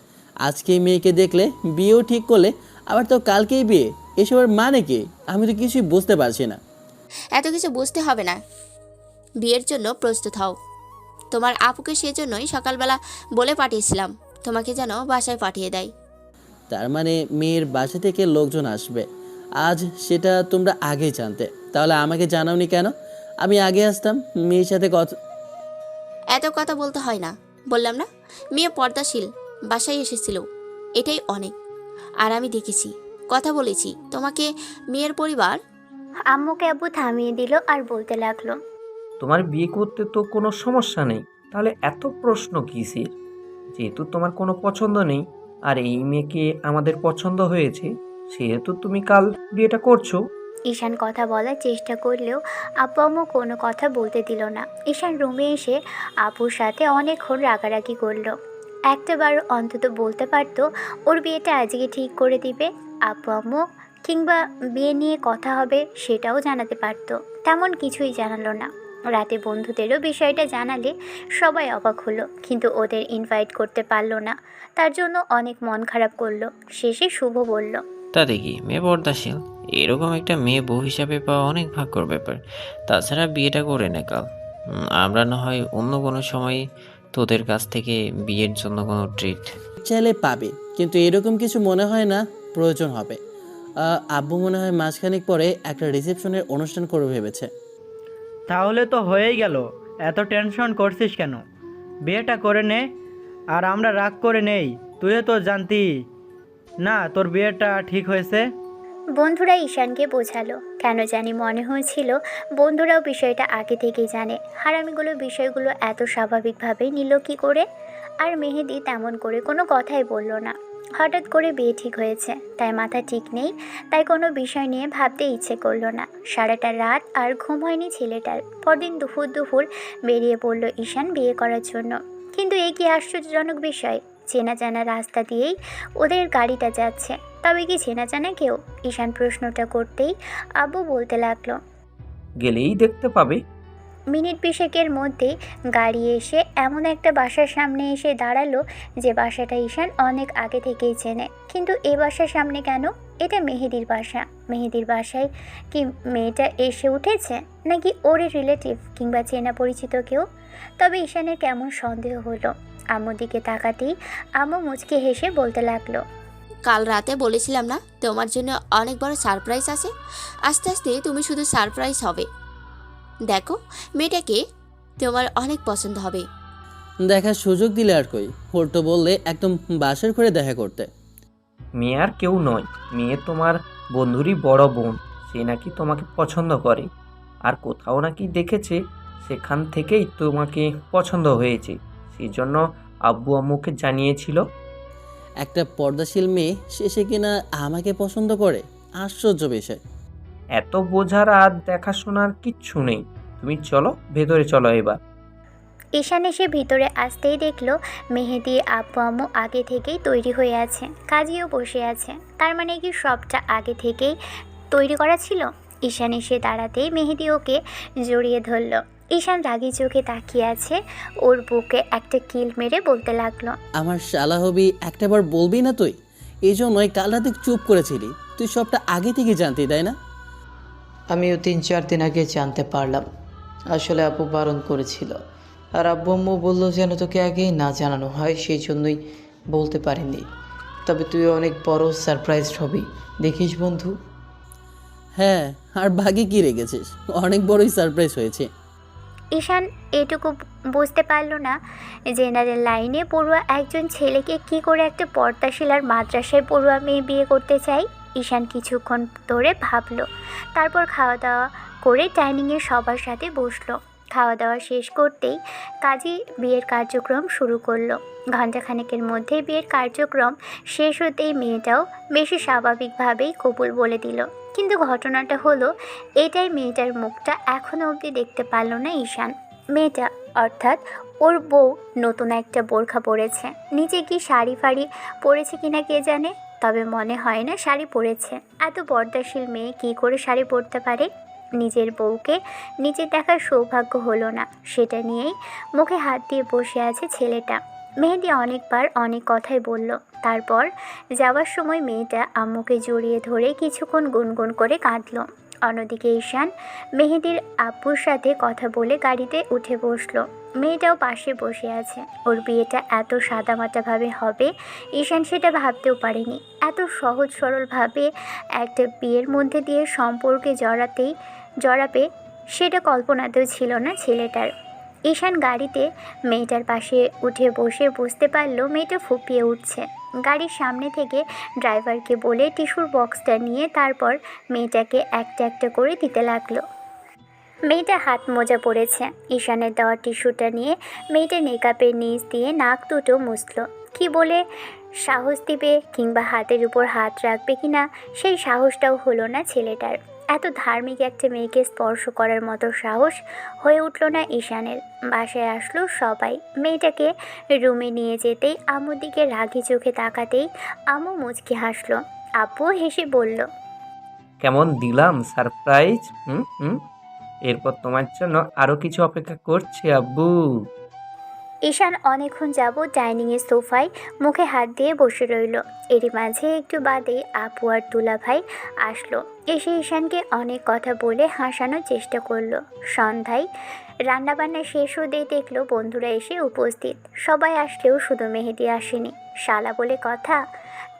আজকেই মেয়েকে দেখলে, বিয়েও ঠিক করলে, আবার তো কালকেই বিয়ে। এসবের মানে কি? আমি তো কিছুই বুঝতে পারছি না। এত কিছু বুঝতে হবে না, বিয়ের জন্য প্রস্তুত হও। তোমার আপুকে সেজন্যই সকালবেলা বলে পাঠিয়েছিলাম তোমাকে যেন বাসায় পাঠিয়ে দেয়। তার মানে মেয়ের বাসা থেকে লোকজন আসবে আজ, সেটা তোমরা আগেই জানতে? তাহলে আমাকে জানাওনি কেন? আমি আগে আসতাম, মেয়ের সাথে কথা। এত কথা বলতে হয় না, বললাম না মেয়ে পর্দাশীল, বাসায় এসেছিল, এটাই অনেক। আর আমি দেখেছি, কথা বলেছি তোমাকে। মেয়ের পরিবার। আম্মুকে আব্বু থামিয়ে দিল আর বলতে লাগলো, তোমার বিয়ে করতে তো কোনো সমস্যা নেই, তাহলে এত প্রশ্ন কিসের? যেহেতু তোমার কোনো পছন্দ নেই আর এই মেয়েকে আমাদের পছন্দ হয়েছে, সেহেতু তুমি কাল বিয়েটা করছো। ঈশান কথা বলার চেষ্টা করলেও আব্বু আম্মু কোনো কথা বলতে দিল না। ঈশান রুমে এসে আপুর সাথে অনেকক্ষণ রাগারাগি করলো। একটাবার অন্তত বলতে পারতো ওর বিয়েটা আজকে ঠিক করে দিবে। আব্বু আম্মু কিংবা বিয়ে নিয়ে কথা হবে সেটাও জানাতে পারতো। তেমন কিছুই জানালো না। রাতে বন্ধুদেরও বিষয়টা জানালে সবাই অবাক হলো, কিন্তু ওদের ইনভাইট করতে পারলো না। তার জন্য অনেক মন খারাপ করলো। শেষে শুভ বলল, তাতে কি, মেয়ে পর্দাশীল, এরকম একটা মেয়ে বউ হিসাবে পাওয়া অনেক ভাগ্যর ব্যাপার। তাছাড়া বিয়েটা করে নে কাল। আমরা না হয় অন্য কোনো সময় তোদের কাছ থেকে বিয়ের জন্য কোনো ট্রিট চাইলে পাবে, কিন্তু এরকম কিছু মনে হয় না প্রয়োজন হবে। আব্বু মনে হয় মাসখানেক পরে একটা রিসেপশনের অনুষ্ঠান করবে ভেবেছে। তাহলে তো হয়েই গেল, এত টেনশন করছিস কেন? বিয়েটা করে নে, আর আমরা রাগ করে নেই। তুইও তো জানতি না তোর বিয়েটা ঠিক হয়েছে। বন্ধুরা ঈশানকে বোঝালো। কেন জানি মনে হয়েছিল বন্ধুরাও বিষয়টা আগে থেকেই জানে। হারামিগুলো বিষয়গুলো এত স্বাভাবিকভাবেই নিল কী করে? আর মেহেদি তেমন করে কোনো কথাই বলল না। হঠাৎ করে বিয়ে ঠিক হয়েছে, তাই মাথা ঠিক নেই, তাই কোনো বিষয় নিয়ে ভাবতে ইচ্ছে করলো না। সারাটা রাত আর ঘুম হয়নি ছেলেটার। পরদিন দুপুর বেরিয়ে পড়ল ঈশান বিয়ে করার জন্য। কিন্তু এই কি আশ্চর্যজনক বিষয়, চেনা জানা রাস্তা দিয়েই ওদের গাড়িটা যাচ্ছে। তবে কি চেনা জানা কেউ? ঈশান প্রশ্নটা করতেই আব্বু বলতে লাগলো, গেলেই দেখতে পাবে। মিনিট 20 মধ্যেই গাড়ি এসে এমন একটা বাসার সামনে এসে দাঁড়ালো যে বাসাটা ঈশান অনেক আগে থেকেই চেনে। কিন্তু এ বাসার সামনে কেন? এটা মেহেদির বাসা। মেহেদির বাসায় কি মেয়েটা এসে উঠেছে, নাকি ওর রিলেটিভ কিংবা চেনা পরিচিত কেউ? তবে ঈশানের কেমন সন্দেহ হলো। আম্মুর দিকে তাকাতেই আম্মু মুচকি হেসে বলতে লাগলো, কাল রাতে বলেছিলাম না তোমার জন্য অনেক বড় সারপ্রাইজ আছে। আস্তে আস্তে তুমি শুধু সারপ্রাইজ হবে। দেখো, মেয়েটাকে তোমার অনেক পছন্দ হবে। দেখার সুযোগ দিলে আর কই, ওর তো বললে একদম বাসর করে দেখা করতে। মেয়ে আর কেউ নয়, মেয়ে তোমার বন্ধুরই বড় বোন। সে নাকি তোমাকে পছন্দ করে। আর কোথাও নাকি দেখেছে, সেখান থেকেই তোমাকে পছন্দ হয়েছে, সেই জন্য আব্বু আম্মুকে জানিয়েছিল। একটা পর্দাশীল মেয়ে শেষে কিনা আমাকে পছন্দ করে, আশ্চর্য বিষয়। এত বোঝার আর দেখাশোনার কিচ্ছু নেই, তুমি চলো ভেতরে চলো এবার। ঈশান এসে ভিতরে আসতেই দেখলো মেহেদি আব্বু আম্মু আগে থেকেই তৈরি হয়ে আছে, কাজীও বসে আছে। তার মানে কি সবটা আগে থেকেই তৈরি করা ছিল? ঈশান এসে দাঁড়াতেই মেহেদি ওকে জড়িয়ে ধরল। ঈশান রাগী চোখে তাকিয়ে আছে, ওর বুকে একটা কিল মেরে বলতে লাগলো, আমার শালা হবি একটাবার বলবি না তুই? এই জন্যই কাল রাতে চুপ করেছিলি, তুই সবটা আগে থেকে জানতি তাই না? আমিও 3-4 দিন আগে জানতে পারলাম। আসলে আপু বারণ করেছিল, আর আব্বু আম্মু বললো যেন তোকে আগেই না জানানো হয়, সেই জন্যই বলতে পারিনি। তবে তুই অনেক বড় সারপ্রাইজড হবি, দেখিস বন্ধু। হ্যাঁ, আর ভাগে কি রেখেছিস, অনেক বড়ই সারপ্রাইজ হয়েছে। ঈশান এটুকু বুঝতে পারল না, জেনারেল লাইনে পড়ুয়া একজন ছেলেকে কি করে একটা পর্দাশীল আর মাদ্রাসায় পড়ুয়া মেয়ে বিয়ে করতে চাই। ঈশান কিছুক্ষণ ধরে ভাবলো, তারপর খাওয়া দাওয়া করে ডাইনিংয়ে সবার সাথে বসলো। খাওয়া দাওয়া শেষ করতেই কাজী বিয়ের কার্যক্রম শুরু করলো। ঘণ্টাখানেকের মধ্যে বিয়ের কার্যক্রম শেষ হতেই মেয়েটাও বেশি স্বাভাবিকভাবেই কবুল বলে দিল। কিন্তু ঘটনাটা হলো এটাই, মেয়েটার মুখটা এখনও অবধি দেখতে পারল না ঈশান। মেয়েটা অর্থাৎ ওর বউ নতুন একটা বোরখা পরেছে, নিচে কি শাড়ি ফাড়ি পরেছে কিনা কে জানে, তবে মনে হয় না শাড়ি পরেছে। এত পর্দাশীল মেয়ে কী করে শাড়ি পরতে পারে? নিজের বউকে নিচে দেখার সৌভাগ্য হলো না, সেটা নিয়েই মুখে হাত দিয়ে বসে আছে ছেলেটা। মেহেদি অনেকবার অনেক কথাই বলল, তারপর যাওয়ার সময় মেয়েটা আম্মুকে জড়িয়ে ধরে কিছুক্ষণ গুনগুন করে কাঁদল। অন্যদিকে ঈশান মেহেদির আব্বুর সাথে কথা বলে গাড়িতে উঠে বসলো। মেয়েটাও পাশে বসে আছে। ওর বিয়েটা এত সাদামাটাভাবে হবে ঈশান সেটা ভাবতেও পারেনি। এত সহজ সরলভাবে একটা বিয়ের মধ্যে দিয়ে সম্পর্কে জড়াবে সেটা কল্পনাতেও ছিল না ছেলেটার। ঈশান গাড়িতে মেয়েটার পাশে উঠে বসে বুঝতে পারল মেয়েটা ফুপিয়ে উঠছে। গাড়ির সামনে থেকে ড্রাইভারকে বলে টিস্যুর বক্সটা নিয়ে তারপর মেয়েটাকে একটা একটা করে দিতে লাগলো। মেয়েটা হাত মোজা পরেছে। ঈশানের দেওয়া টিস্যুটা নিয়ে মেয়েটা মেকআপের নিচ দিয়ে নাক দুটো মুছল। কি বলে সাহস দিবে কিংবা হাতের উপর হাত রাখবে কিনা সেই সাহসটাও হলো না ছেলেটার। এত ধার্মিক একটা মেয়েকে স্পর্শ করার মতো সাহস হয়ে উঠল না ঈশানের। বাসায় আসলো সবাই। মেয়েটাকে রুমে নিয়ে যেতেই আম্মুর দিকে রাগি চোখে তাকাতেই আম্মু মুচকি হাসলো। আব্বু হেসে বলল, কেমন দিলাম সারপ্রাইজ? এরপর তোমার জন্য আরো কিছু অপেক্ষা করছে আব্বু। ঈশান অনেকক্ষণ যাবৎ ডাইনিংয়ের সোফায় মুখে হাত দিয়ে বসে রইল। এরই মাঝে একটু বাদেই আপু আর দুলা ভাই আসলো। এসে ঈশানকে অনেক কথা বলে হাসানোর চেষ্টা করলো। সন্ধ্যায় রান্নাবান্না শেষ হতেই দেখলো বন্ধুরা এসে উপস্থিত। সবাই আসলেও শুধু মেহেদি আসেনি, শালা বলে কথা।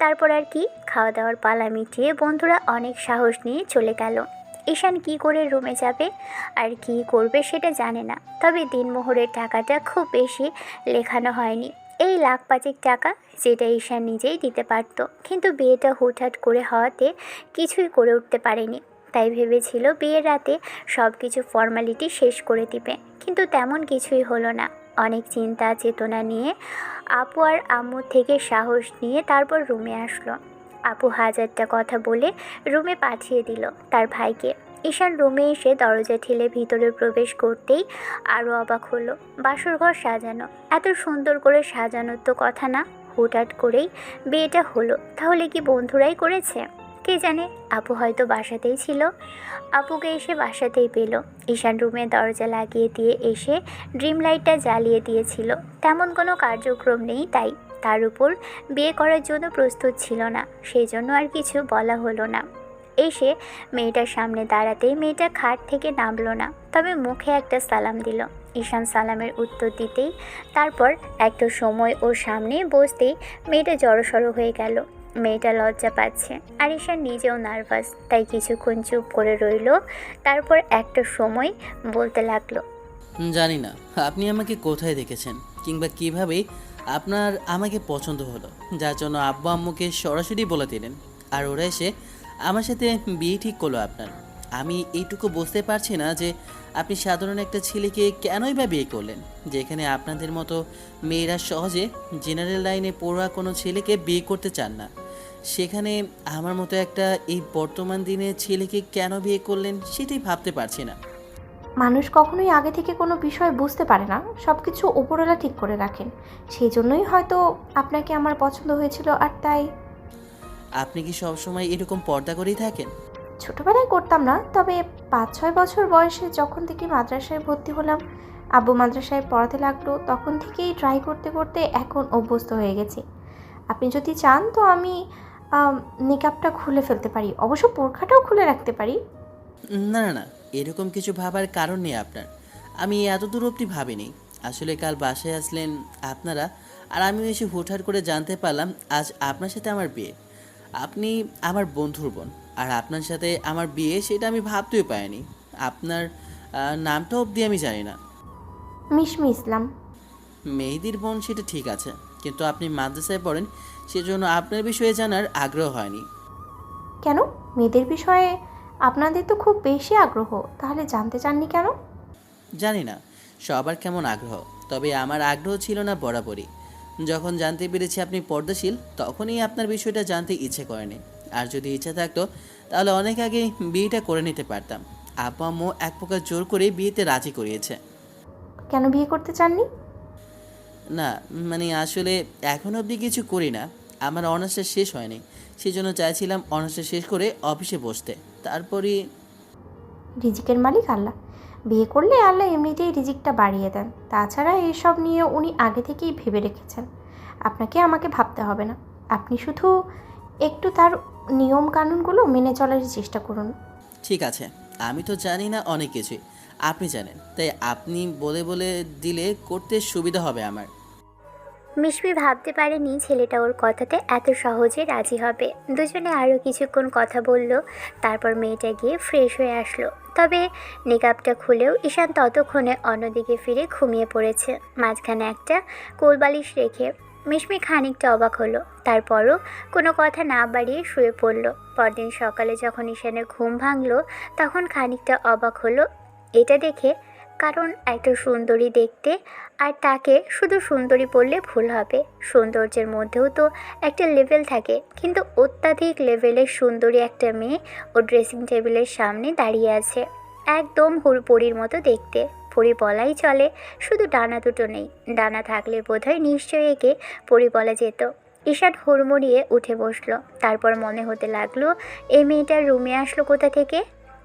তারপর আর কি, খাওয়া দাওয়ার পালা মিটিয়ে বন্ধুরা অনেক সাহস নিয়ে চলে গেল। ঈশান কি করে রুমে যাবে আর কি করবে সেটা জানে না। তবে দিনমোহরের টাকাটা খুব বেশি লেখানো হয়নি, এই 1,5 টাকা, যেটা ঈশান নিজেই দিতে পারত। কিন্তু বিয়েটা হুটহাট করে হওয়াতে কিছুই করে উঠতে পারেনি। তাই ভেবেছিল বিয়ের রাতে সব কিছু ফর্মালিটি শেষ করে দিবে, কিন্তু তেমন কিছুই হলো না। অনেক চিন্তা চেতনা নিয়ে আপু আর আম্মুর থেকে সাহস নিয়ে তারপর রুমে আসলো। আপু হাজারটা কথা বলে রুমে পাঠিয়ে দিল তার ভাইকে। ঈশান রুমে এসে দরজা ঠেলে ভিতরে প্রবেশ করতেই আরও অবাক হলো। বাসরঘর সাজানো, এত সুন্দর করে সাজানোর তো কথা না। হুটহাট করেই বিয়েটা হলো, তাহলে কি বন্ধুরাই করেছে? কে জানে, আপু হয়তো বাসাতেই ছিল। আপুকে এসে বাসাতেই পেল। ঈশান রুমে দরজা লাগিয়ে দিয়ে এসে ড্রিম লাইটটা জ্বালিয়ে দিয়েছিল। তেমন কোনো কার্যক্রম নেই, তাই তার উপর বিয়ে করার জন্য প্রস্তুত ছিল না, সেই জন্য আর কিছু বলা হলো না। এসে মেয়েটার সামনে দাঁড়াতেই মেয়েটা খাট থেকে নামলো না, তবে মুখে একটা সালাম দিল। ঈশান সালামের উত্তর দিতেই তারপর একটা সময় ওর সামনে বসতেই মেয়েটা জড়সড় হয়ে গেল। মেয়েটা লজ্জা পাচ্ছে আর ঈশান নিজেও নার্ভাস, তাই কিছুক্ষণ চুপ করে রইল। তারপর একটা সময় বলতে লাগলো, জানি না আপনি আমাকে কোথায় দেখেছেন কিংবা কিভাবে আপনার আমাকে পছন্দ হলো, যার জন্য আব্বু আম্মুকে সরাসরি বলে দিলেন আর ওরা এসে আমার সাথে বিয়ে ঠিক করলো আপনার। আমি এইটুকু বুঝতে পারছি না যে আপনি সাধারণ একটা ছেলেকে কেনই বা বিয়ে করলেন, যেখানে আপনাদের মতো মেয়েরা সহজে জেনারেল লাইনে পড়া কোনো ছেলেকে বিয়ে করতে চান না, সেখানে আমার মতো একটা এই বর্তমান দিনে ছেলেকে কেন বিয়ে করলেন সেটাই ভাবতে পারছি না। মানুষ কখনোই আগে থেকে কোনো বিষয় বুঝতে পারে না, সব কিছু ওপরওয়ালা ঠিক করে রাখেন। সেই জন্যই হয়তো আপনাকে আমার পছন্দ হয়েছিল, আর তাই। আপনি কি সবসময় এরকম পর্দা করেই থাকেন? ছোটবেলায় করতাম না, তবে 5-6 বছর বয়সে যখন থেকে মাদ্রাসায় ভর্তি হলাম, আব্বু মাদ্রাসায় পড়াতে লাগলো, তখন থেকেই ট্রাই করতে করতে এখন অভ্যস্ত হয়ে গেছি। আপনি যদি চান তো আমি নিকাবটা খুলে ফেলতে পারি, অবশ্য বোরখাটাও খুলে রাখতে পারি। না না না, এরকম কিছু ভাবার কারণ নেই আপনার। আমি এত দূর অবধি ভাবিনি। আসলে কাল বাসায় আসলেন আপনারা, আর আমি এসে হুটহাট করে জানতে পারলাম আজ আপনার সাথে আমার বিয়ে। আপনি আমার বন্ধুর বোন, আর আপনার সাথে আমার বিয়ে সেটা আমি ভাবতেও পারিনি। আপনার নামটা অবধি আমি জানি না। মিশমি ইসলাম। মেহেদির বোন সেটা ঠিক আছে, কিন্তু আপনি মাদ্রাসায় পড়েন, সেজন্য আপনার বিষয়ে জানার আগ্রহ হয়নি। কেন? মেয়েদের বিষয়ে আপনাদের তো খুব বেশি আগ্রহ, তাহলে জানতে চাননি কেন? জানি না সবার কেমন আগ্রহ, তবে আমার আগ্রহ ছিল না বরাবরই। যখন জানতে পেরেছি আপনি পর্দাশীল, তখনই আপনার বিষয়টা জানতে ইচ্ছে করেনি। আর যদি ইচ্ছা থাকতো তাহলে অনেক আগে বিয়েটা করে নিতে পারতাম। আব্বু আম্মু এক প্রকার জোর করে বিয়েতে রাজি করিয়েছে। কেন বিয়ে করতে চাননি? না মানে আসলে এখন অবধি কিছু করি না, আমার অনার্সটা শেষ হয়নি, সেজন্য চাইছিলাম অনার্সটা শেষ করে অফিসে বসতে, তারপরই। রিজিকের মালিক আল্লাহ, বিয়ে করলে আল্লাহ এমনিতেই রিজিকটা বাড়িয়ে দেন। তাছাড়া এইসব নিয়ে উনি আগে থেকেই ভেবে রেখেছেন, আপনাকে আমাকে ভাবতে হবে না। আপনি শুধু একটু তার নিয়ম কানুনগুলো মেনে চলার চেষ্টা করুন। ঠিক আছে, আমি তো জানি না অনেক কিছুই, আপনি জানেন, তাই আপনি বলে বলে দিলে করতে সুবিধা হবে আমার। মিশমি ভাবতে পারেনি ছেলেটা ওর কথাতে এত সহজে রাজি হবে। দুজনে আরও কিছুক্ষণ কথা বলল, তারপর মেয়েটা গিয়ে ফ্রেশ হয়ে আসলো। তবে নিকাবটা খুলেও ঈশান ততক্ষণে অন্যদিকে ফিরে ঘুমিয়ে পড়েছে, মাঝখানে একটা কোলবালিশ রেখে। মিশমি খানিকটা অবাক হলো, তারপরও কোনো কথা না বাড়িয়ে শুয়ে পড়ল। পরদিন সকালে যখন ঈশানের ঘুম ভাঙলো, তখন খানিকটা অবাক হলো এটা দেখে, কারণ একটা সুন্দরী দেখতে, আর তাকে শুধু সুন্দরী বললে ভুল হবে। সৌন্দর্যের মধ্যেও তো একটা লেভেল থাকে, কিন্তু অত্যাধিক লেভেলের সুন্দরী একটা মেয়ে ও ড্রেসিং টেবিলের সামনে দাঁড়িয়ে আছে, একদম পরীর মতো দেখতে। পরী বলাই চলে, শুধু ডানা দুটো নেই, ডানা থাকলে বোধহয় নিশ্চয়ই একে পরী বলা যেত। ঈশান হুড়মুড়িয়ে উঠে বসলো, তারপর মনে হতে লাগলো এই মেয়েটার রুমে আসলো কোথা থেকে।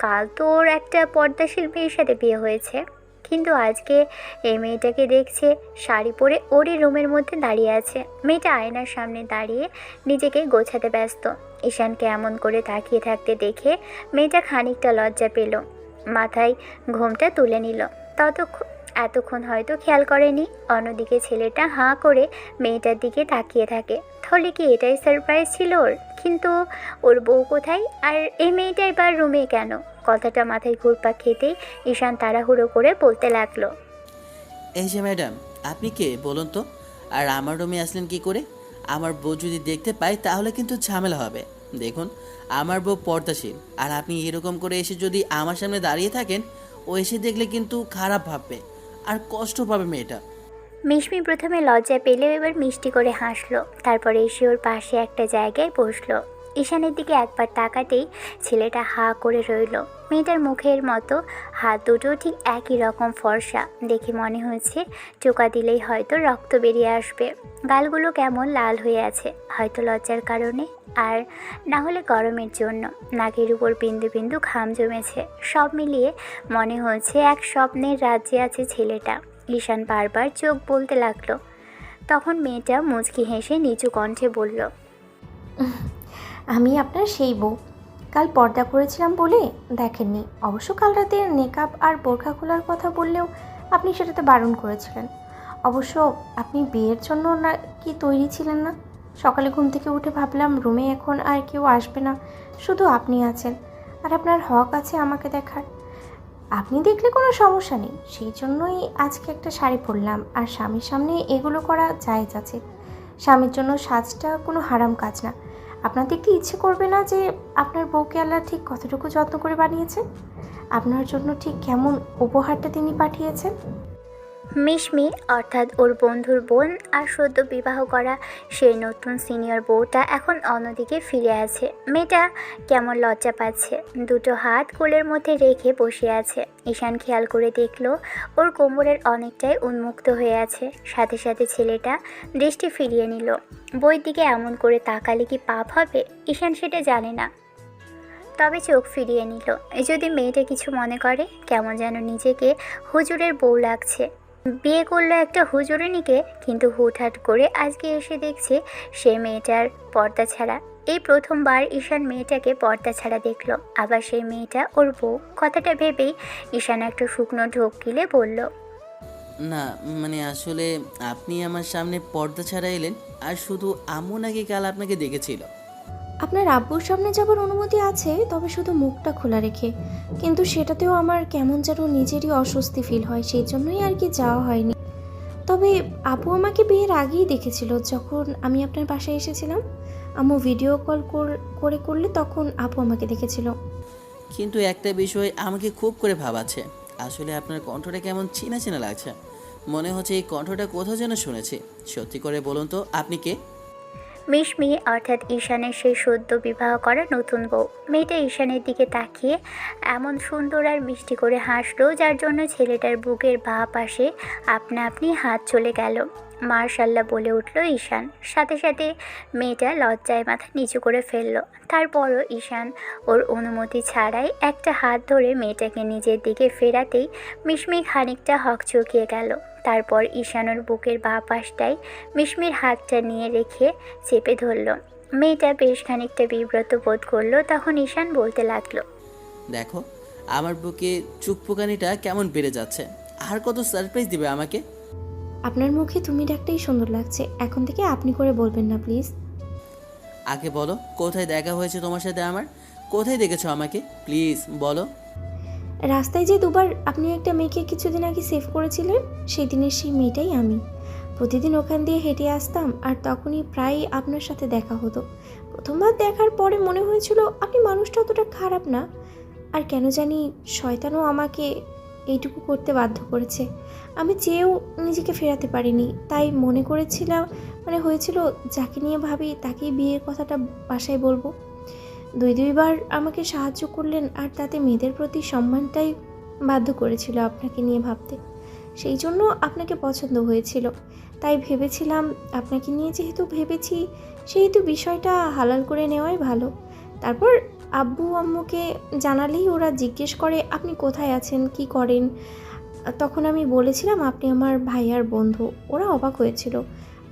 কাল তো ওর একটা পর্দাশীল মেয়ের সাথে বিয়ে হয়েছে, কিন্তু আজকে এই মেয়েটাকে দেখছে শাড়ি পরে ওরই রুমের মধ্যে দাঁড়িয়ে আছে। মেয়েটা আয়নার সামনে দাঁড়িয়ে নিজেকে গোছাতে ব্যস্ত। ঈশানকে এমন করে তাকিয়ে থাকতে দেখে মেয়েটা খানিকটা লজ্জা পেল, মাথায় ঘোমটা তুলে নিল। এতক্ষণ হয়তো খেয়াল করেনি। অন্যদিকে ছেলেটা হাঁ করে মেয়েটার দিকে তাকিয়ে থাকে। তাহলে কি এটাই সারপ্রাইজ ছিল ওর? কিন্তু ওর বউ কোথায়, আর এই মেয়েটা এবার রুমে কেন? কথাটা মাথায় ঘুরপাক খেতেই ঈশান তাড়াহুড়ো করে বলতে লাগলো, এই যে ম্যাডাম, আপনি কে বলুন তো? আর আমার রুমে আসলেন কি করে? আমার বউ যদি দেখতে পায় তাহলে কিন্তু ঝামেলা হবে। দেখুন, আমার বউ পর্দাশীল, আর আপনি এরকম করে এসে যদি আমার সামনে দাঁড়িয়ে থাকেন, ও এসে দেখলে কিন্তু খারাপ ভাববে আর কষ্ট পাবে মেয়েটা। মিশমি প্রথমে লজ্জা পেলেও এবার মিষ্টি করে হাসলো, তারপরে এসে ওর পাশে একটা জায়গায় বসলো। ঈশানের দিকে একবার তাকাতেই ছেলেটা হাঁ করে রইল। মেয়েটার মুখের মতো হাত দুটো ঠিক একই রকম ফর্সা, দেখে মনে হয়েছে টোকা দিলেই হয়তো রক্ত বেরিয়ে আসবে। গালগুলো কেমন লাল হয়ে আছে, হয়তো লজ্জার কারণে, আর না হলে গরমের জন্য। নাকের উপর বিন্দু বিন্দু ঘাম জমেছে। সব মিলিয়ে মনে হচ্ছে এক স্বপ্নের রাজ্যে আছে ছেলেটা। ঈশান বারবার চোখ বলতে লাগলো। তখন মেয়েটা মুচকি হেসে নিচু কণ্ঠে বলল, আমি আপনার সেই বউ। কাল পর্দা করেছিলাম বলে দেখেননি। অবশ্য কাল রাতে নেকাব আর বোরখা খোলার কথা বললেও আপনি সেটাতে বারণ করেছিলেন। অবশ্য আপনি বিয়ের জন্য না কি তৈরি ছিলেন না? সকালে ঘুম থেকে উঠে ভাবলাম রুমে এখন আর কেউ আসবে না, শুধু আপনি আছেন, আর আপনার হক আছে আমাকে দেখার। আপনি দেখলে কোনো সমস্যা নেই, সেই জন্যই আজকে একটা শাড়ি পরলাম। আর স্বামীর সামনে এগুলো করা জায়েজ আছে। স্বামীর জন্য সাজটা কোনো হারাম কাজ না। আপনার দেখতে ইচ্ছে করবে না যে আপনার বউকে আল্লাহ ঠিক কতটুকু যত্ন করে বানিয়েছেন, আপনার জন্য ঠিক কেমন উপহারটা তিনি পাঠিয়েছেন? মিশমি অর্থাৎ ওর বন্ধুর বোন আর সদ্য বিবাহ করা সেই নতুন সিনিয়র বউটা এখন অন্যদিকে ফিরে আছে। মেয়েটা কেমন লজ্জা পাচ্ছে, দুটো হাত কোলের মধ্যে রেখে বসে আছে। ঈশান খেয়াল করে দেখলো ওর কোমরের অনেকটাই উন্মুক্ত হয়ে আছে। সাথে সাথে ছেলেটা দৃষ্টি ফিরিয়ে নিল। বইয়ের দিকে এমন করে তাকালে কি পাপ হবে? ঈশান সেটা জানে না, তবে চোখ ফিরিয়ে নিল। যদি মেয়েটা কিছু মনে করে, কেমন যেন নিজেকে হুজুরের বউ লাগছে। বিয়ে করলো একটা হুজুরিনীকে, কিন্তু হুটহাট করে আজকে এসে দেখছে সে মেয়েটার পর্দা ছাড়া। এই প্রথমবার ঈশান মেয়েটাকে পর্দা ছাড়া দেখলো, আবার সেই মেয়েটা ওর বউ। কথাটা ভেবেই ঈশান একটা শুকনো ঢোক গিলে বলল, না মানে আসলে আপনি আমার সামনে পর্দা ছাড়া এলেন, আর শুধু আম্মু নাকি কাল আপনাকে দেখেছিল? আপনার আব্বুর সামনে যাবার অনুমতি আছে, তবে শুধু মুখটা খোলা রেখে। কিন্তু সেটাতেও আমার কেমন যেন নিজেরই অস্বস্তি ফিল হয়, সেই জন্যই আর কি যাওয়া হয়নি। তবে আব্বু আমাকে বিয়ের আগেই দেখেছিল, যখন আমি আপনার বাসায় এসেছিলাম। আম্মু ভিডিও কল করলে তখন আব্বু আমাকে দেখেছিল। কিন্তু একটা বিষয় আমাকে খুব করে ভাবাচ্ছে। আসলে আপনার কণ্ঠটা কেমন চেনা চেনা লাগছে, মনে হচ্ছে এই কণ্ঠটা কোথাও যেন শুনেছি। সত্যি করে বলুন তো, আপনি কে? মিশমি অর্থাৎ ঈশানের সেই সদ্য বিবাহ করা নতুন বউ। মেয়েটা ঈশানের দিকে তাকিয়ে এমন সুন্দর আর মিষ্টি করে হাসলো, যার জন্য ছেলেটার বুকের বাঁ পাশে আপনা আপনি হাত চলে গেল। মার্শাল্লাহ বলে উঠল ঈশান। সাথে সাথে মেয়েটা লজ্জায় মাথা নিচু করে ফেলল। তারপরও ঈশান ওর অনুমতি ছাড়াই একটা হাত ধরে মেয়েটাকে নিজের দিকে ফেরাতেই মিশমি খানিকটা হকচকিয়ে গেল। তারপর ঈশানোর বুকের বাঁ পাশটায় মিশমির হাতটা নিয়ে রেখে চেপে ধরল। মেয়েটা বেশ খানিকটা বিব্রত বোধ করলো। তখন ঈশান বলতে লাগলো, দেখো আমার বুকে চুকপুকানিটা কেমন বেড়ে যাচ্ছে। আর কত সারপ্রাইজ দিবে আমাকে? আপনার মুখে তুমি ডাকটাই সুন্দর লাগছে, এখন থেকে আপনি করে বলবেন না প্লিজ। আগে বলো, কোথায় দেখা হয়েছে তোমার সাথে আমার? কোথায় দেখেছো আমাকে? প্লিজ বলো। রাস্তায় যে দুবার আপনি একটা মেয়েকে কিছুদিন আগে সেভ করেছিলেন, সেই দিনের সেই মেয়েটাই আমি। প্রতিদিন ওখান দিয়ে হেঁটে আসতাম, আর তখনই প্রায় আপনার সাথে দেখা হতো। প্রথমবার দেখার পরে মনে হয়েছিল আপনি মানুষটা অতটা খারাপ না, আর কেন জানি শয়তানও আমাকে এইটুকু করতে বাধ্য করেছে। আমি চেয়েও নিজেকে ফেরাতে পারিনি, তাই মনে করেছিলাম হয়েছিল যাকে নিয়ে ভাবি তাকেই বিয়ের কথাটা বাসায় বলবো। দুইবার আমাকে সাহায্য করলেন, আর তাতে মেয়েদের প্রতি সম্মানটাই বাধ্য করেছিল আপনাকে নিয়ে ভাবতে। সেই জন্য আপনাকে পছন্দ হয়েছিল, তাই ভেবেছিলাম আপনাকে নিয়ে যেহেতু ভেবেছি, সেহেতু বিষয়টা হালাল করে নেওয়াই ভালো। তারপর আব্বু আম্মুকে জানালেই ওরা জিজ্ঞেস করে আপনি কোথায় আছেন, কি করেন। তখন আমি বলেছিলাম আপনি আমার ভাইয়ার বন্ধু। ওরা অবাক হয়েছিল,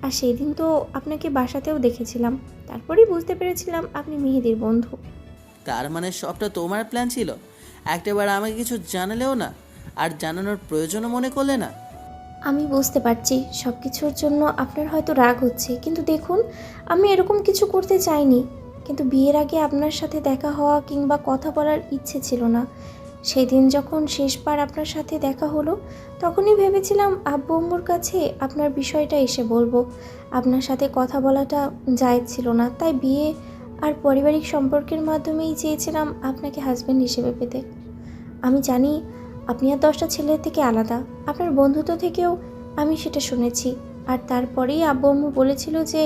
আর সেই দিন তো আপনাকে বাসাতেও দেখেছিলাম। তারপরেই বুঝতে পেরেছিলাম আপনি মেহেদির বন্ধু। তার মানে সবটা তোমার প্ল্যান ছিল? একটাবার আমাকে কিছু জানালেও না, আর জানানোর প্রয়োজনও মনে করলে না। আমি বুঝতে পারছি সব কিছুর জন্য আপনার হয়তো রাগ হচ্ছে, কিন্তু দেখুন আমি এরকম কিছু করতে চাইনি। কিন্তু বিয়ের আগে আপনার সাথে দেখা হওয়া কিংবা কথা বলার ইচ্ছে ছিল না। সেদিন যখন শেষবার আপনার সাথে দেখা হলো, তখনই ভেবেছিলাম আব্বু আম্মুর কাছে আপনার বিষয়টা এসে বলবো। আপনার সাথে কথা বলাটা জায়েজ ছিল না, তাই বিয়ে আর পারিবারিক সম্পর্কের মাধ্যমেই চেয়েছিলাম আপনাকে হাজব্যান্ড হিসেবে পেতে। আমি জানি আপনি আর 10টা ছেলের থেকে আলাদা, আপনার বন্ধুত্ব থেকেও আমি সেটা শুনেছি। আর তারপরেই আব্বু আম্মু বলেছিল যে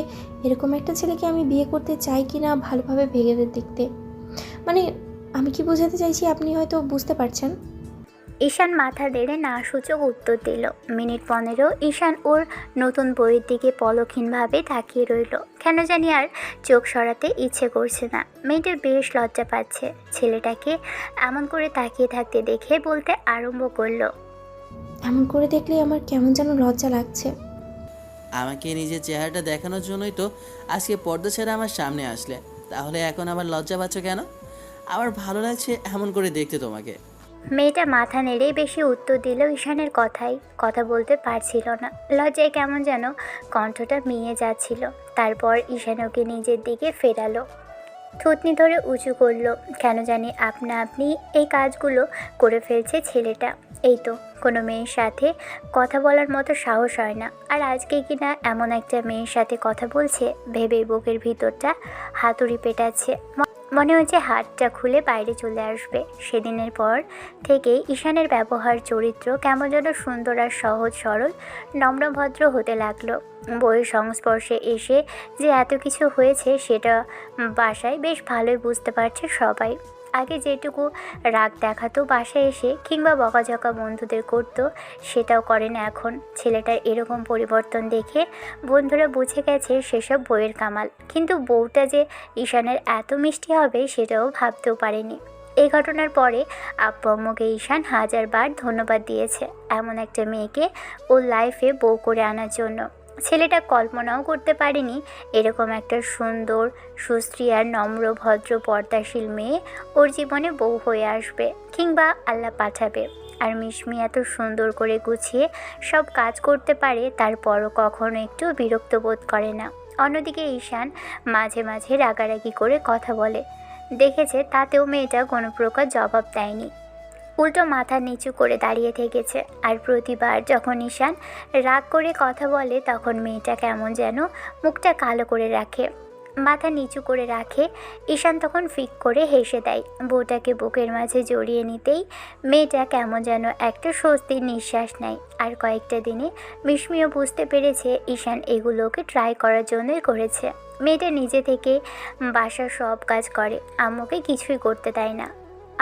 এরকম একটা ছেলেকে আমি বিয়ে করতে চাই কি না ভালোভাবে ভেবে দেখতে। আমি কি বোঝাতে চাইছি আপনি হয়তো বুঝতে পারছেন। ঈশান মাথা নেড়ে না সূচক উত্তর দিল। মিনিট 15 ঈশান ওর নতুন বইয়ের দিকে পলকহীনভাবে তাকিয়ে রইল। কেন জানি আর চোখ সরাতে ইচ্ছে করছে না। মেয়েটার বেশ লজ্জা পাচ্ছে। ছেলেটাকে এমন করে তাকিয়ে থাকতে দেখে বলতে আরম্ভ করলো, এমন করে দেখলে আমার কেমন যেন লজ্জা লাগছে। আমাকে নিজের চেহারাটা দেখানোর জন্যই তো আজকে পর্দা ছেড়ে আমার সামনে আসলে, তাহলে এখন আবার লজ্জা পাচ্ছ কেন? আমার ভালো লাগছে এমন করে দেখতে তোমাকে। মেয়েটা মাথা নেড়েই বেশি উত্তর দিল ঈশানের কথাই। কথা বলতে পারছিল না, লজ্জায় কেমন যেন কণ্ঠটা মিয়ে যাচ্ছিল। তারপর ঈশান ওকে নিজের দিকে ফেরালো। থুতনি ধরে উঁচু করলো। কেন জানি আপনা আপনি এই কাজগুলো করে ফেলছে ছেলেটা। এই তো কোনো মেয়ের সাথে কথা বলার মতো সাহস হয় না, আর আজকে কিনা এমন একটা মেয়ের সাথে কথা বলছে ভেবেই বুকের ভিতরটা হাতুড়ি পেটাচ্ছে। মনে হচ্ছে হাতটা খুলে বাইরে চলে আসবে। সেদিনের পর থেকে ঈশানের ব্যবহার চরিত্র কেমন যেন সুন্দর আর সহজ সরল নম্রভদ্র হতে লাগলো। বইয়ের সংস্পর্শে এসে যে এত কিছু হয়েছে সেটা বাসায় বেশ ভালোই বুঝতে পারছে সবাই। আগে যেটুকু রাগ দেখাতো বাসায় এসে কিংবা বকাঝকা বন্ধুদের করতো, সেটাও করে না এখন। ছেলেটার এরকম পরিবর্তন দেখে বন্ধুরা বুঝে গেছে সেসব বইয়ের কামাল, কিন্তু বউটা যে ঈশানের এত মিষ্টি হবে সেটাও ভাবতেও পারেনি। এই ঘটনার পরে আব্বু আম্মুকে ঈশান হাজারবার ধন্যবাদ দিয়েছে এমন একটা মেয়েকে ওর লাইফে বউ করে আনার জন্য। ছেলেটা কল্পনাও করতে পারেনি এরকম একটা সুন্দর সুশ্রী আর নম্র ভদ্র পর্দাশীল মেয়ে ওর জীবনে বউ হয়ে আসবে কিংবা আল্লাহ পাঠাবে। আর মিশমি এত সুন্দর করে গুছিয়ে সব কাজ করতে পারে, তারপরও কখনো একটু বিরক্ত বোধ করে না। অন্যদিকে ঈশান মাঝে মাঝে রাগারাগি করে কথা বলে দেখেছে, তাতেও মেয়েটা কোনো প্রকার জবাব দেয়নি, উল্টো মাথা নিচু করে দাঁড়িয়ে থেকেছে। আর প্রতিবার যখন ঈশান রাগ করে কথা বলে তখন মেয়েটা কেমন যেন মুখটা কালো করে রাখে, মাথা নিচু করে রাখে। ঈশান তখন ফিক করে হেসে দেয়। বউটাকে বুকের মাঝে জড়িয়ে নিতেই মেয়েটা কেমন যেন একটা স্বস্তির নিঃশ্বাস নেয়। আর কয়েকটা দিনে মিশমিও বুঝতে পেরেছে ঈশান এগুলোকে ট্রাই করার জন্যই করেছে। মেয়েটা নিজে থেকে বাসার সব কাজ করে, আম্মুকে কিছুই করতে দেয় না।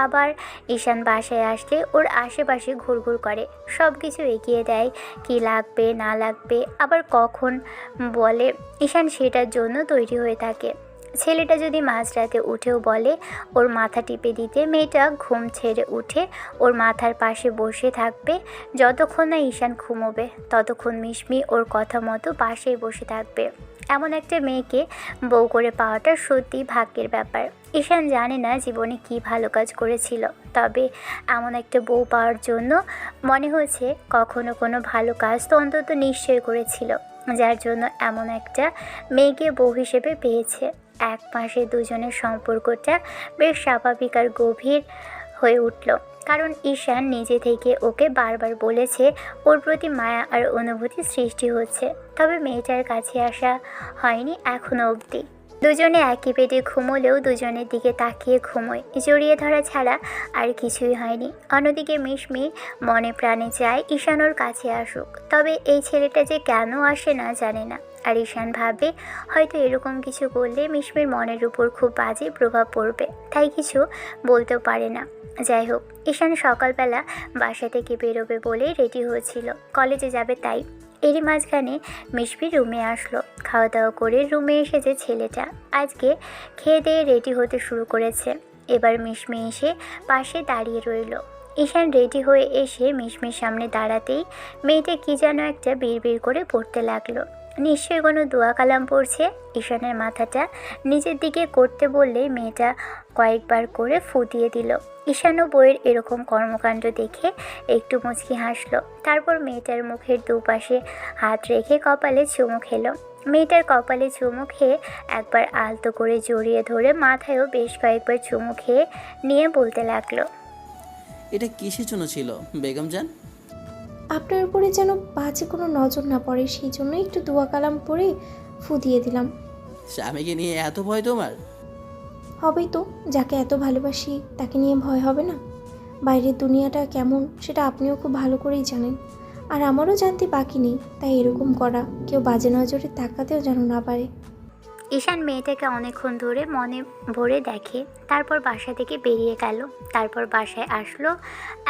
আবার ঈশান বাসায় আসলে ওর আশেপাশে ঘুরঘুর করে, সব কিছু এগিয়ে দেয়, কি লাগবে না লাগবে, আবার কখন বলে ঈশান সেটার জন্য তৈরি হয়ে থাকে। ছেলেটা যদি মাঝরাতে উঠেও বলে ওর মাথা টিপে দিতে, মেয়েটা ঘুম ছেড়ে উঠে ওর মাথার পাশে বসে থাকবে। যতক্ষণ না ঈশান ঘুমোবে ততক্ষণ মিশমি ওর কথা মতো পাশেই বসে থাকবে। এমন একটা মেয়েকে বউ করে পাওয়াটা সত্যি ভাগ্যের ব্যাপার। ঈশান জানে না জীবনে কি ভালো কাজ করেছিল, তবে এমন একটা বউ পাওয়ার জন্য মনে হচ্ছে কখনো কোনো ভালো কাজ তো অন্তত নিশ্চয়ই করেছিল, যার জন্য এমন একটা মেয়েকে বউ হিসেবে পেয়েছে। এক মাসে দুজনের সম্পর্কটা বেশ স্বাভাবিক আর গভীর হয়ে উঠল, কারণ ঈশান নিজে থেকে ওকে বারবার বলেছে ওর প্রতি মায়া আর অনুভূতি সৃষ্টি হচ্ছে, তবে মেয়েটার কাছে আসা হয়নি এখনও অবধি। দুজনে একই পেটে ঘুমোলেও দুজনের দিকে তাকিয়ে ঘুমোয়, জড়িয়ে ধরা ছাড়া আর কিছুই হয়নি। অন্যদিকে মিশমি মনে প্রাণে চায় ঈশান ওর কাছে আসুক, তবে এই ছেলেটা যে কেন আসে না জানে না। আর ঈশান ভাবে হয়তো এরকম কিছু করলে মিশমির মনের উপর খুব বাজে প্রভাব পড়বে, তাই কিছু বলতেও পারে না। যাই হোক, ঈশান সকালবেলা বাসা থেকে বেরোবে বলে রেডি হয়েছিল, কলেজে যাবে তাই। এরই মাঝখানে মিশমি রুমে আসলো। খাওয়া দাওয়া করে রুমে এসেছে ছেলেটা, আজকে খেয়ে দিয়ে রেডি হতে শুরু করেছে। এবার মিশমি এসে পাশে দাঁড়িয়ে রইল। ঈশান রেডি হয়ে এসে মিশমির সামনে দাঁড়াতেই মেয়েটা কি যেন একটা বিড়বিড় করে পড়তে লাগলো। নিশ্চয়ই কোনো দোয়া কালাম পড়ছে। ঈশানের মাথাটা নিজের দিকে করতে বললে মেয়েটা কয়েকবার করে ফু দিয়ে দিল। ঈশানও বইয়ের এরকম কর্মকাণ্ড দেখে একটু মুচকি হাসলো, তারপর মেয়েটার মুখের দুপাশে হাত রেখে কপালে চুমু খেলো। মেয়েটার কপালে চুমু খেয়ে একবার আলতো করে জড়িয়ে ধরে মাথায়ও বেশ কয়েকবার চুমু খেয়ে নিয়ে বলতে লাগলো, এটা কিসের জন্য ছিল বেগম জান? আপনার উপরে যেন বাজে কোনো নজর না পড়ে, সেই জন্য একটু দোয়া কালাম পড়ে ফু দিয়ে দিলাম। স্বামীকে নিয়ে এত ভয় তোমার? হবেই তো, যাকে এত ভালোবাসি তাকে নিয়ে ভয় হবে না? বাইরের দুনিয়াটা কেমন সেটা আপনিও খুব ভালো করেই জানেন, আর আমারও জানতে বাকি নেই, তাই এরকম করা, কেউ বাজে নজরে তাকাতেও যেন না পারে। ঈশান মেয়েটাকে অনেকক্ষণ ধরে মনে ভরে দেখে, তারপর বাসা থেকে বেরিয়ে গেল। তারপর বাসায় আসলো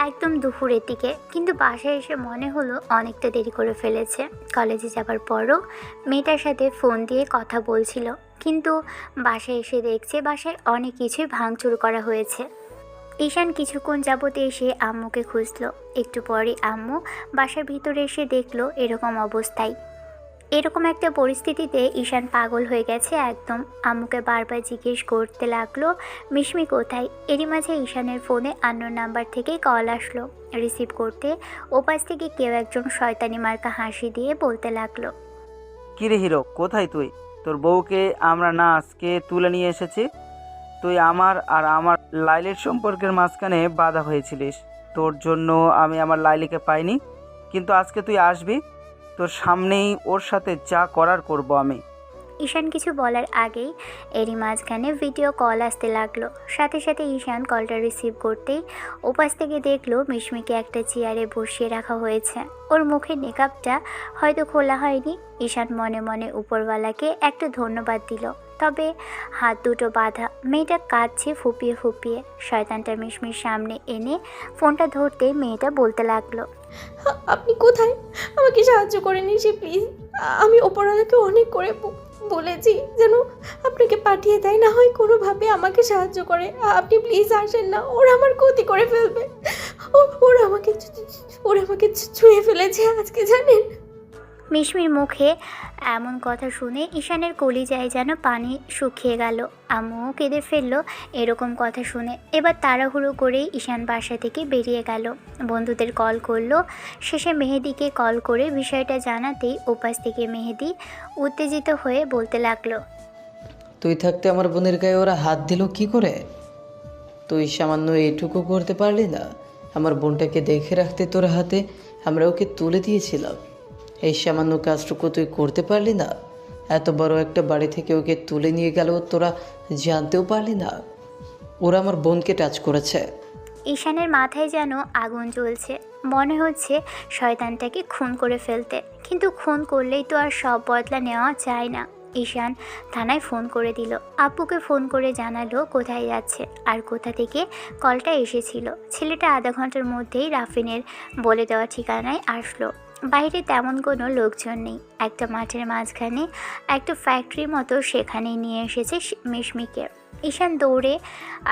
একদম দুপুরের দিকে, কিন্তু বাসায় এসে মনে হলো অনেকটা দেরি করে ফেলেছে। কলেজে যাবার পরও মেয়েটার সাথে ফোন দিয়ে কথা বলছিল, কিন্তু বাসায় এসে দেখছে বাসায় অনেক কিছুই ভাঙচুর করা হয়েছে। ঈশান কিছুক্ষণ যাবত এসে আম্মুকে খুঁজলো। একটু পরে আম্মু বাসার ভিতরে এসে দেখলো এরকম অবস্থায়। এরকম একটা পরিস্থিতিতে ঈশান পাগল হয়ে গেছে একদম। আম্মুকে বারবার জিজ্ঞেস করতে লাগলো মিশমি কোথায়। এরই মাঝে ঈশানের ফোনে আননোন নাম্বার থেকে কল আসলো। রিসিভ করতে ওপাশ থেকে কেউ একজন শয়তানি মার্কা হাসি দিয়ে বলতে লাগলো, কিরে হিরো, কোথায় তুই? তোর বউকে আমরা না আজকে তুলে নিয়ে এসেছি, তুই আমার আর আমার লাইলির সম্পর্কের মাঝখানে বাধা হয়েছিলিস। তোর জন্য আমি আমার লাইলিকে পাইনি, কিন্তু আজকে তুই আসবি, তোর সামনেই ওর সাথে যা করার করব আমি। ঈশান কিছু বলার আগেই এরই মাঝখানে ভিডিও কল আসতে লাগলো। সাথে সাথে ঈশান কলটা রিসিভ করতেই ওপাশ থেকে দেখলো মিশমিকে একটা চেয়ারে বসিয়ে রাখা হয়েছে। ওর মুখের মেকআপটা হয়তো খোলা হয়নি। ঈশান মনে মনে উপরওয়ালাকে একটা ধন্যবাদ দিল, তবে হাত দুটো বাঁধা। মেয়েটা কাঁদছে ফুপিয়ে ফুপিয়ে। শয়তানটা মিশমির সামনে এনে ফোনটা ধরতে মেয়েটা বলতে লাগলো, আপনি কোথায়? আমাকে সাহায্য করে নিসি প্লিজ। আমি ওপরওয়ালাকে অনেক করে বলেছি যেন আপনাকে পাঠিয়ে দেয়, না হয় কোনোভাবে আমাকে সাহায্য করে। আপনি প্লিজ আসেন না, ওরা আমার ক্ষতি করে ফেলবে। ওরা আমাকে ছুঁয়ে ফেলেছে আজকে, জানেন? মিশমির মুখে এমন কথা শুনে ঈশানের কলিজায় যেন পানি শুকিয়ে গেল। আম্মুও কেঁদে ফেললো এরকম কথা শুনে। এবার তাড়াহুড়ো করেই ঈশান বাসা থেকে বেরিয়ে গেল। বন্ধুদের কল করলো। শেষে মেহেদিকে কল করে বিষয়টা জানাতেই ওপাশ থেকে মেহেদি উত্তেজিত হয়ে বলতে লাগলো, তুই থাকতে আমার বোনের গায়ে ওরা হাত দিল কি করে? তুই সামান্য এইটুকু করতে পারলি না? আমার বোনটাকে দেখে রাখতে তোর হাতে আমরা ওকে তুলে দিয়েছিলাম, এই সামান্য কাজটুকু তুই করতে পারলি না? এত বড় একটা বাড়ি থেকে ওকে তুলে নিয়ে গেল, তোরা জানতেও পারলি না ওরা আমার বোনকে টাচ করেছে? ঈশানের মাথায় যেন আগুন জ্বলছে। মনে হচ্ছে শয়তানটাকে খুন করে ফেলতে, কিন্তু খুন করলেই তো আর সব বদলা নেওয়া যায় না। ঈশান থানায় ফোন করে দিল। আব্বুকে ফোন করে জানালো কোথায় যাচ্ছে আর কোথা থেকে কলটা এসেছিল। ছেলেটা আধা ঘন্টার মধ্যেই রাফিনের বলে দেওয়া ঠিকানায় আসলো। বাইরে তেমন কোনো লোকজন নেই। একটা মাঠের মাঝখানে একটা ফ্যাক্টরি মতো, সেখানেই নিয়ে এসেছে মিশমিকে। ঈশান দৌড়ে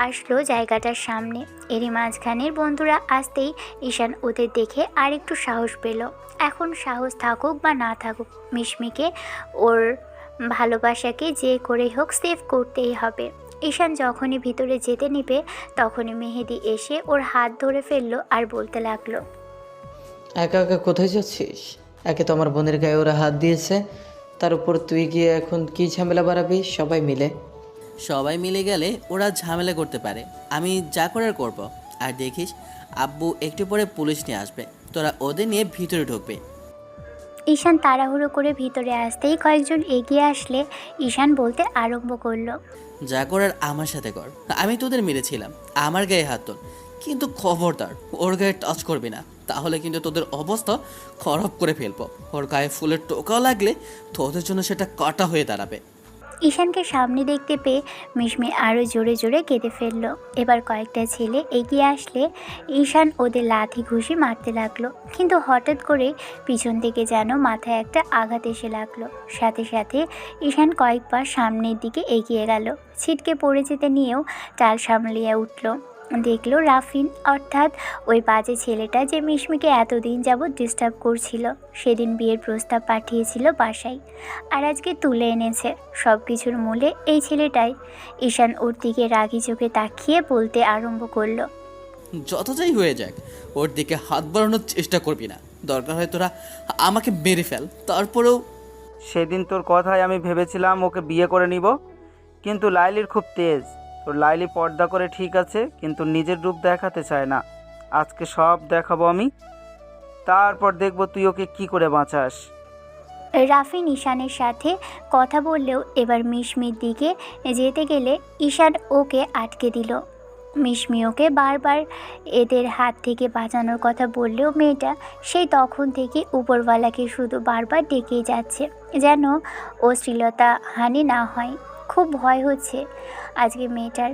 আসলো জায়গাটার সামনে। এরই মাঝখানের বন্ধুরা আসতেই ঈশান ওদের দেখে আর একটু সাহস পেল। এখন সাহস থাকুক বা না থাকুক, মিশমিকে ওর ভালোবাসাকে যে করেই হোক সেভ করতেই হবে। ঈশান যখনই ভিতরে যেতে নিবে তখনই মেহেদি এসে ওর হাত ধরে ফেললো আর বলতে লাগলো, একা একা কোথায় যাচ্ছিস? একে তো আমার বোনের গায়ে ওরা হাত দিয়েছে, তার উপর তুই গিয়ে এখন কি ঝামেলা বাড়াবি? সবাই মিলে গেলে ওরা ঝামেলা করতে পারে, আমি যা করার করব। আর দেখিস আব্বু একটু পরে পুলিশ নিয়ে আসবে, তোরা ওদের নিয়ে ভিতরে ঢুকবে। ঈশান তাড়াহুড়ো করে ভিতরে আসতেই কয়েকজন এগিয়ে আসলে ঈশান বলতে আরম্ভ করলো, যা করার আমার সাথে কর, আমি তোদের মেরেছিলাম, আমার গায়ে হাত তোর, কিন্তু খবরদার ওর গায়ে টাচ করবি না, তাহলে কিন্তু তোদের অবস্থা খারাপ করে ফেলবো। ওর গায়ে ফুলের টোকাও লাগলে তোদের জন্য সেটা কাটা হয়ে দাঁড়াবে। ঈশানকে সামনে দেখতে পেয়ে মিশমি আরও জোরে জোরে কেঁদে ফেলল। এবার কয়েকটা ছেলে এগিয়ে আসলে ঈশান ওদের লাথি ঘুষি মারতে লাগলো, কিন্তু হঠাৎ করে পিছন থেকে যেন মাথায় একটা আঘাত এসে লাগলো। সাথে সাথে ঈশান কয়েক পা সামনের দিকে এগিয়ে গেল। ছিটকে পড়ে যেতে নিয়েও টাল সামলিয়ে উঠল। দেখলো রাফিন, অর্থাৎ ওই বাজে ছেলেটা যে মিশমিকে এতদিন যাবৎ ডিস্টার্ব করছিল, সেদিন বিয়ের প্রস্তাব পাঠিয়েছিল বাসায়, আর আজকে তুলে এনেছে। সব কিছুর মূলে এই ছেলেটাই। ঈশান ওর দিকে রাগি চোখে তাকিয়ে বলতে আরম্ভ করলো, যত যাই হয়ে যাক ওর দিকে হাত বাড়ানোর চেষ্টা করবি না, দরকার হয় তোরা আমাকে মেরে ফেল, তারপরেও। সেদিন তোর কথায় আমি ভেবেছিলাম ওকে বিয়ে করে নিব, কিন্তু লাইলির খুব তেজ। তোর লাইলি পর্দা করে ঠিক আছে, কিন্তু নিজের রূপ দেখাতে চায় না। আজকে সব দেখাবো আমি, তারপর দেখবো তুই ওকে কি করে বাঁচাস। রাফিন ঈশানের সাথে কথা বললেও এবার মিশমির দিকে যেতে গেলে ঈশান ওকে আটকে দিল। মিশমি ওকে বারবার এদের হাত থেকে বাঁচানোর কথা বললেও মেয়েটা সেই তখন থেকে উপরওয়ালাকে শুধু বারবার ডেকেই যাচ্ছে, যেন অশ্লীলতা হানি না হয়। খুব ভয় হচ্ছে আজকে মেয়েটার,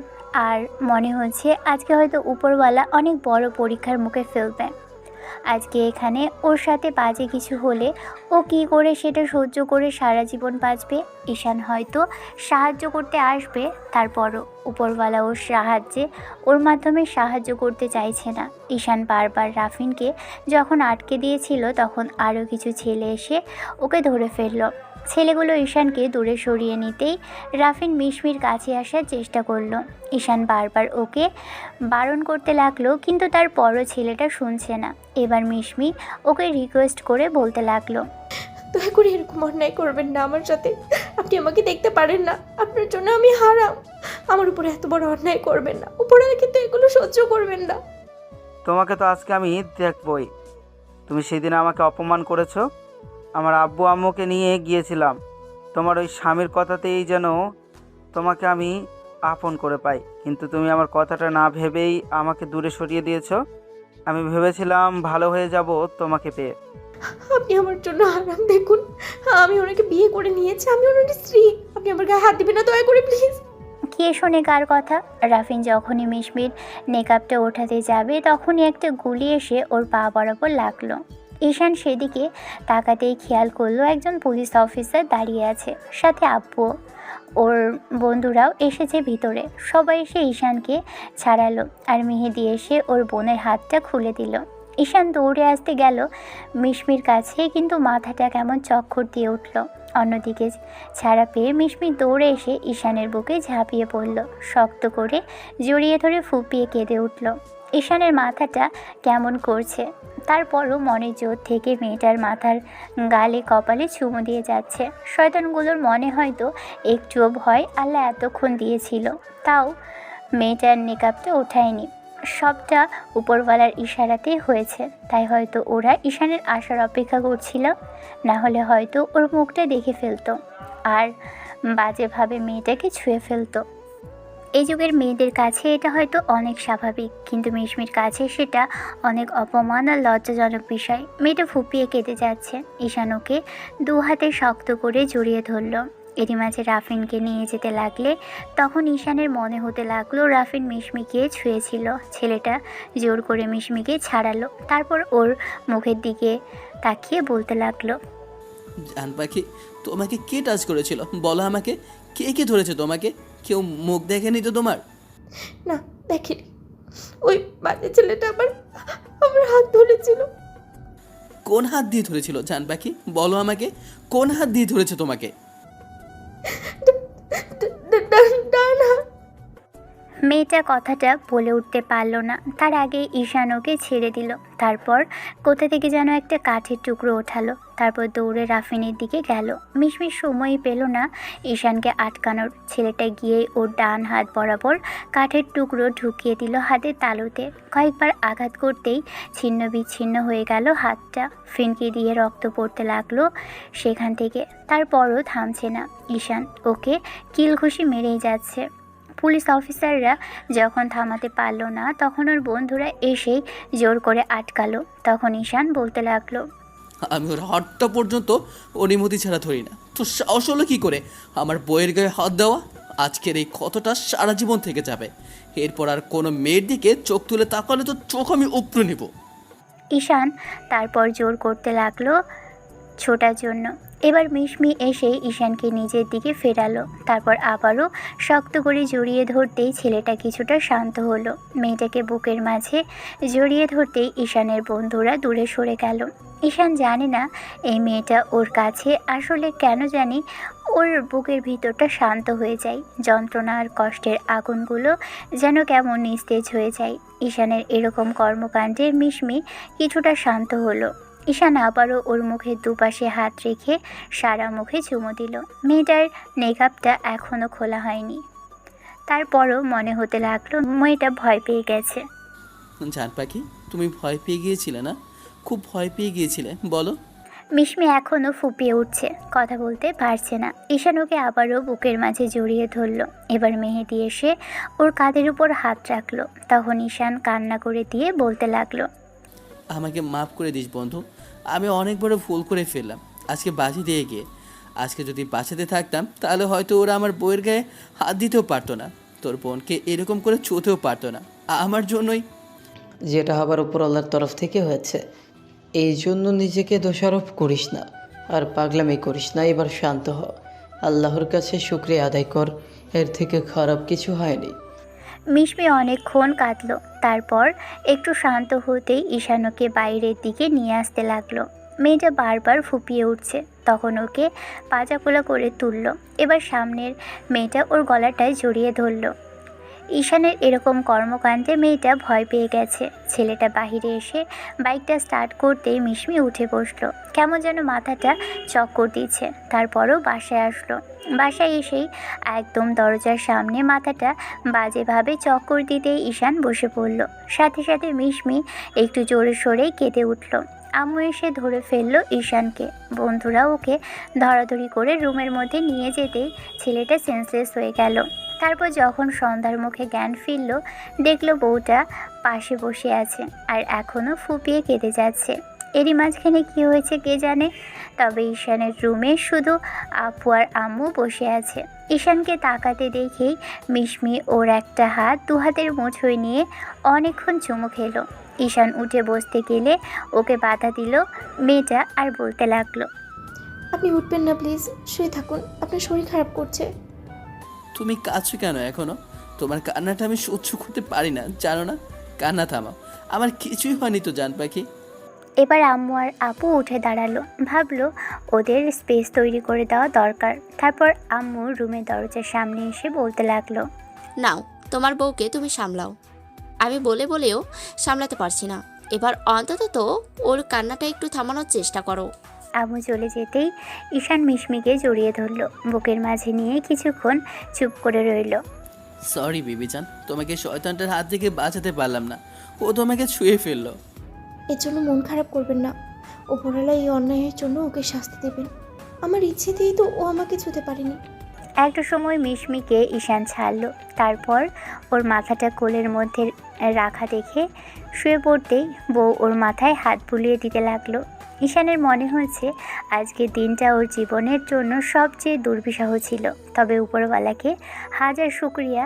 আর মনে হচ্ছে আজকে হয়তো উপরওয়ালা অনেক বড় পরীক্ষার মুখে ফেলবে। আজকে এখানে ওর সাথে বাজে কিছু হলে ও কি করে সেটা সহ্য করে সারা জীবন বাঁচবে। ঈশান হয়তো সাহায্য করতে আসবে, তারপরও উপরওয়ালা ওর সাহায্যে ওর মাধ্যমে সাহায্য করতে চাইছে না। ঈশান বারবার রাফিনকে যখন আটকে দিয়েছিল তখন আরও কিছু ছেলে এসে ওকে ধরে ফেলল। ছেলেগুলো ঈশানকে দূরে সরিয়ে নিতেই রাফিন মিশমির কাছে আসার চেষ্টা করলো। ঈশান বারবার ওকে বারণ করতে লাগলো, কিন্তু তারপরও ছেলেটা শুনছে না। এবার মিশমি ওকে রিকোয়েস্ট করে বলতে লাগলো, দয়া করে এরকম অন্যায় করবেন না আমার সাথে। আপনি আমাকে দেখতে পারেন না, আপনার জন্য আমি হারাম। আমার উপরে এত বড় অন্যায় করবেন না, উপরে কিন্তু এগুলো সহ্য করবেন না। তোমাকে তো আজকে আমি দেখবই। তুমি সেদিন আমাকে অপমান করেছো। আমার আব্বু আম্মুকে নিয়ে গিয়েছিলাম, তোমার ওই স্বামীর কথাতেই যেন তোমাকে আমি আপন করে পাই, কিন্তু তুমি আমার কথাটা না ভেবেই আমাকে দূরে সরিয়ে দিয়েছো। আমি ভেবেছিলাম ভালো হয়ে যাব তোমাকে পেয়ে। আপনি আমার জন্য আরাম দেখুন, আমি ওনাকে বিয়ে করে নিয়েছি, আমি ওনার স্ত্রী। আপনি আমার গায়ে হাত দিবেন না দয়া করে প্লিজ। কে শোনে কার কথা? রাফিন যখনই মিশমির নেকআপটা ওঠাতে যাবে তখনই একটা গুলি এসে ওর পা বরাবর লাগলো। ঈশান সেদিকে তাকাতেই খেয়াল করলো একজন পুলিশ অফিসার দাঁড়িয়ে আছে, সাথে আব্বু। ওর বন্ধুরাও এসেছে ভিতরে। সবাই এসে ঈশানকে ছাড়ালো আর মেহেদি এসে ওর বোনের হাতটা খুলে দিল। ঈশান দৌড়ে আসতে গেল মিশমির কাছে, কিন্তু মাথাটা কেমন চক্কর দিয়ে উঠল। অন্যদিকে ছাড়া পেয়ে মিশমি দৌড়ে এসে ঈশানের বুকে ঝাঁপিয়ে পড়ল, শক্ত করে জড়িয়ে ধরে ফুপিয়ে কেঁদে উঠল। ঈশানের মাথাটা কেমন করছে, তারপরও মনের জোর থেকে মেয়েটার মাথার গালে কপালে চুমু দিয়ে যাচ্ছে। শয়তানগুলোর মনে হয়তো একটুও ভয় আল্লাহ এতক্ষণ দিয়েছিল, তাও মেয়েটার নেকআপটা ওঠায়নি। সবটা উপরওয়ালার ইশারাতেই হয়েছে, তাই হয়তো ওরা ঈশানের আসার অপেক্ষা করছিল, না হলে হয়তো ওর মুখটা দেখে ফেলতো আর বাজেভাবে মেয়েটাকে ছুঁয়ে ফেলতো। এই যুগের মেয়েদের কাছে এটা হয়তো অনেক স্বাভাবিক, কিন্তু মিশমির কাছে সেটা অনেক অপমান আর লজ্জাজনক বিষয়। মেয়েটা ফুপিয়ে কেঁদে যাচ্ছে। ঈশান ওকে দু হাতে শক্ত করে জড়িয়ে ধরল। এরই মাঝে রাফিনকে নিয়ে যেতে লাগলে তখন ঈশানের মনে হতে লাগলো রাফিন মিশমিকে ছুঁয়েছিল। ছেলেটা জোর করে মিশমিকে ছাড়ালো, তারপর ওর মুখের দিকে তাকিয়ে বলতে লাগলো, জান পাখি, তোমাকে কে টাচ করেছিল বলো আমাকে? কে ধরেছে তোমাকে? কেউ মুখ দেখেনি তো তোমার? না দেখিনি, ওই বাজে ছেলেটা আমার হাত ধরেছিল। কোন হাত দিয়ে ধরেছিল জান পাখি? বলো আমাকে, কোন হাত দিয়ে ধরেছে তোমাকে? ডান হাত। মেয়েটা কথাটা বলে উঠতে পারল না, তার আগে ঈশান ওকে ছেড়ে দিল। তারপর কোথা থেকে যেন একটা কাঠের টুকরো ওঠালো, তারপর দৌড়ে রাফিনের দিকে গেল। মিশমিশ সময়ই পেল না ঈশানকে আটকানোর। ছেলেটা গিয়ে ওর ডান হাত বরাবর কাঠের টুকরো ঢুকিয়ে দিল হাতের তালুতে। কয়েকবার আঘাত করতেই ছিন্ন বিচ্ছিন্ন হয়ে গেল হাতটা। ফিনকি দিয়ে রক্ত পড়তে লাগলো সেখান থেকে, তারপরও থামছে না। ঈশান ওকে কিল ঘুষি মেরেই যাচ্ছে। পুলিশ অফিসাররা যখন থামাতে পারল না, তখন ওর বন্ধুরা এসেই জোর করে আটকালো। তখন ঈশান বলতে লাগলো, আমি ওর হাতটা পর্যন্ত অনুমতি ছাড়া ধরি না। তো সাহস হলো কী করে আমার বইয়ের গায়ে হাত দেওয়া? আজকের এই ক্ষতটা সারা জীবন থেকে যাবে। এরপর আর কোনো মেয়ের দিকে চোখ তুলে তাকালে তো চোখ আমি উপড়ে নেব। ঈশান তারপর জোর করতে লাগলো ছোটার জন্য। এবার মিশমি এসে ঈশানকে নিজের দিকে ফেরালো, তারপর আবারও শক্ত করে জড়িয়ে ধরতেই ছেলেটা কিছুটা শান্ত হলো। মেয়েটাকে বুকের মাঝে জড়িয়ে ধরতেই ঈশানের বন্ধুরা দূরে সরে গেল। ঈশান জানে না এই মেয়েটা ওর কাছে আসলে কেন জানি ওর বুকের ভিতরটা শান্ত হয়ে যায়। যন্ত্রণা আর কষ্টের আগুনগুলো যেন কেমন নিস্তেজ হয়ে যায়। ঈশানের এরকম কর্মকাণ্ডে মিশমি কিছুটা শান্ত হলো। ঈশান আবারও ওর মুখের দুপাশে হাত রেখে সারা মুখে চুমু দিল। মেয়েটার নেকআপটা এখনও খোলা হয়নি, তারপরও মনে হতে লাগলো মেয়েটা ভয় পেয়ে গেছে। জান পাখি, তুমি ভয় পেয়ে গিয়েছিলে না? খুব ভয় পেয়ে গিয়েছিলে বলো? মিশমি এখনও ফুপিয়ে উঠছে, কথা বলতে পারছে না। ঈশান ওকে আবারও বুকের মাঝে জড়িয়ে ধরল। এবার মেহেদি এসে ওর কাঁধের উপর হাত রাখলো। তখন ঈশান কান্না করে দিয়ে বলতে লাগলো, আমাকে মাফ করে দিস বন্ধু, আমি অনেক বড় ভুল করে ফেললাম আজকে বাজি দিয়ে গিয়ে। আজকে যদি বাঁচাতে থাকতাম তাহলে হয়তো ওরা আমার বইয়ের গায়ে হাত দিতেও পারতো না, তোর বোনকে এরকম করে ছুঁতেও পারতো না আমার জন্যই। যেটা হবার উপর আল্লাহর তরফ থেকে হয়েছে, এই জন্য নিজেকে দোষারোপ করিস না আর পাগলামি করিস না। এবার শান্ত হ, আল্লাহর কাছে শুকরিয়া আদায় কর, এর থেকে খারাপ কিছু হয়নি। মিশমি অনেকক্ষণ কাঁদলো, তারপর একটু শান্ত হতেই ঈশান ওকে বাইরের দিকে নিয়ে আসতে লাগলো। মেয়েটা বারবার ফুপিয়ে উঠছে, তখন ওকে পাজাপোলা করে তুললো। এবার সামনের মেয়েটা ওর গলাটায় জড়িয়ে ধরলো। ঈশানের এরকম কর্মকাণ্ডে মেয়েটা ভয় পেয়ে গেছে। ছেলেটা বাহিরে এসে বাইকটা স্টার্ট করতেই মিশমি উঠে বসলো। কেমন যেন মাথাটা চক্কর দিচ্ছে। তারপরও বাসায় আসলো। বাসায় এসেই একদম দরজার সামনে মাথাটা বাজেভাবে চক্কর দিতেই ঈশান বসে পড়ল। সাথে সাথে মিশমি একটু জোরে সোরেই কেঁদে উঠল। আম্মু এসে ধরে ফেললো ঈশানকে। বন্ধুরা ওকে ধরাধরি করে রুমের মধ্যে নিয়ে যেতেই ছেলেটা সেন্সলেস হয়ে গেল। তারপর যখন সন্ধ্যার মুখে জ্ঞান ফিরল, দেখলো বউটা পাশে বসে আছে আর এখনও ফুপিয়ে কেঁদে যাচ্ছে। এরই মাঝখানে কী হয়েছে কে জানে। তবে ঈশানের রুমে শুধু আপু আর আম্মু বসে আছে। ঈশানকে তাকাতে দেখেই মিশমি ওর একটা হাত দু হাতের মুঠোয় নিয়ে অনেকক্ষণ চুমু খেলো। ঈশান উঠে বসতে গেলে ওকে বাধা দিল মেয়েটা আর বলতে লাগলো, আপনি উঠবেন না প্লিজ, শুয়ে থাকুন, আপনার শরীর খারাপ করছে। তুমি কাঁদছো কেন এখনো? তোমার কান্নাটা আমি সহ্য করতে পারি না, জানো না? কান্না থামাও, আমার কিছুই হয়নি তো জান পাখি। এবার আম্মু আর আপু উঠে দাঁড়ালো। ভাবলো ওদের স্পেস তৈরি করে দেওয়া দরকার। তারপর আম্মু রুমের দরজার সামনে এসে বলতে লাগলো, নাও তোমার বউকে তুমি সামলাও। আমি বলে বলেও সামলাতে পারছি না, এবার অন্তত তো ওর কান্নাটা একটু থামানোর চেষ্টা করো। আম্মু চলে যেতেই ঈশান মিশমিকে জড়িয়ে ধরলো। বুকের মাঝে নিয়ে কিছুক্ষণ চুপ করে রইল। সরি বিবিজান, তোমাকে শয়তানটার হাত থেকে বাঁচাতে পারলাম না, ও তোমাকে ছুঁয়ে ফেললো। এর জন্য মন খারাপ করবেন না। ওপরওয়ালা এই অন্যায়ের জন্য ওকে শাস্তি দেবেন। আমার ইচ্ছে দিয়েই তো ও আমাকে ছুঁতে পারেনি। একটা সময় মিশমিকে ঈশান ছাড়লো। তারপর ওর মাথাটা কোলের মধ্যে রাখা দেখে শুয়ে পড়তেই বউ ওর মাথায় হাত বুলিয়ে দিতে লাগলো। ঈশানের মনে হয়েছে আজকের দিনটা ওর জীবনের জন্য সবচেয়ে দুর্বিষহ ছিল। তবে উপরওয়ালাকে হাজার শুকরিয়া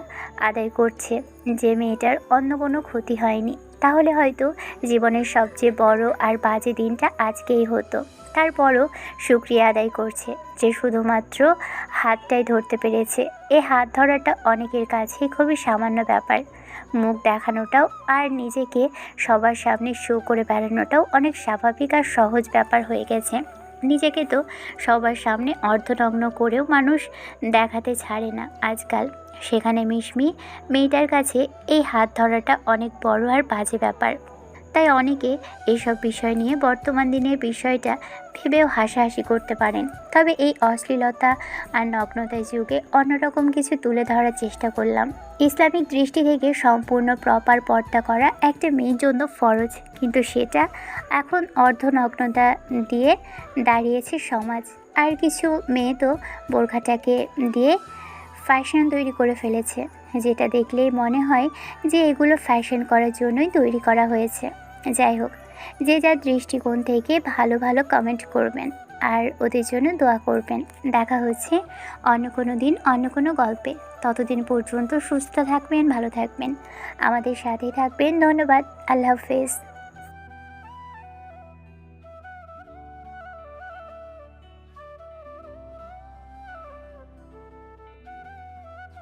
আদায় করছে যে মেয়েটার অন্য কোনো ক্ষতি হয়নি। তাহলে হয়তো জীবনের সবচেয়ে বড় আর বাজে দিনটা আজকেই হতো। তারপরও শুকরিয়া আদায় করছে যে শুধুমাত্র হাতটাই ধরতে পেরেছে। এ হাত ধরাটা অনেকের কাছেই খুবই সামান্য ব্যাপার। মুখ দেখানোটাও আর নিজেকে সবার সামনে শো করে বেড়ানোটাও অনেক স্বাভাবিক আর সহজ ব্যাপার হয়ে গেছে। নিজেকে তো সবার সামনে অর্ধনগ্ন করেও মানুষ দেখাতে ছাড়ে না আজকাল। সেখানে মিশমি মেয়েটার কাছে এই হাত ধরাটা অনেক বড় আর বাজে ব্যাপার। তাই অনেকে এইসব বিষয় নিয়ে বর্তমান দিনের বিষয়টা ভেবেও হাসাহাসি করতে পারেন। তবে এই অশ্লীলতা আর নগ্নতার যুগে অন্যরকম কিছু তুলে ধরার চেষ্টা করলাম। ইসলামিক দৃষ্টি থেকে সম্পূর্ণ প্রপার পর্দা করা একটা মেয়ের জন্য ফরজ, কিন্তু সেটা এখন অর্ধনগ্নতা দিয়ে দাঁড়িয়েছে সমাজ। আর কিছু মেয়ে তো বোরখাটাকে দিয়ে ফ্যাশন তৈরি করে ফেলেছে, যেটা দেখলেই মনে হয় যে এগুলো ফ্যাশন করার জন্যই তৈরি করা হয়েছে। যাই হোক, যে যার দৃষ্টিকোণ থেকে ভালো ভালো কমেন্ট করবেন আর ওদের জন্য দোয়া করবেন। দেখা হচ্ছে অন্য কোনো দিন অন্য কোনো গল্পে। ততদিন পর্যন্ত সুস্থ থাকবেন, ভালো থাকবেন, আমাদের সাথেই থাকবেন। ধন্যবাদ। আল্লাহ হাফেজ।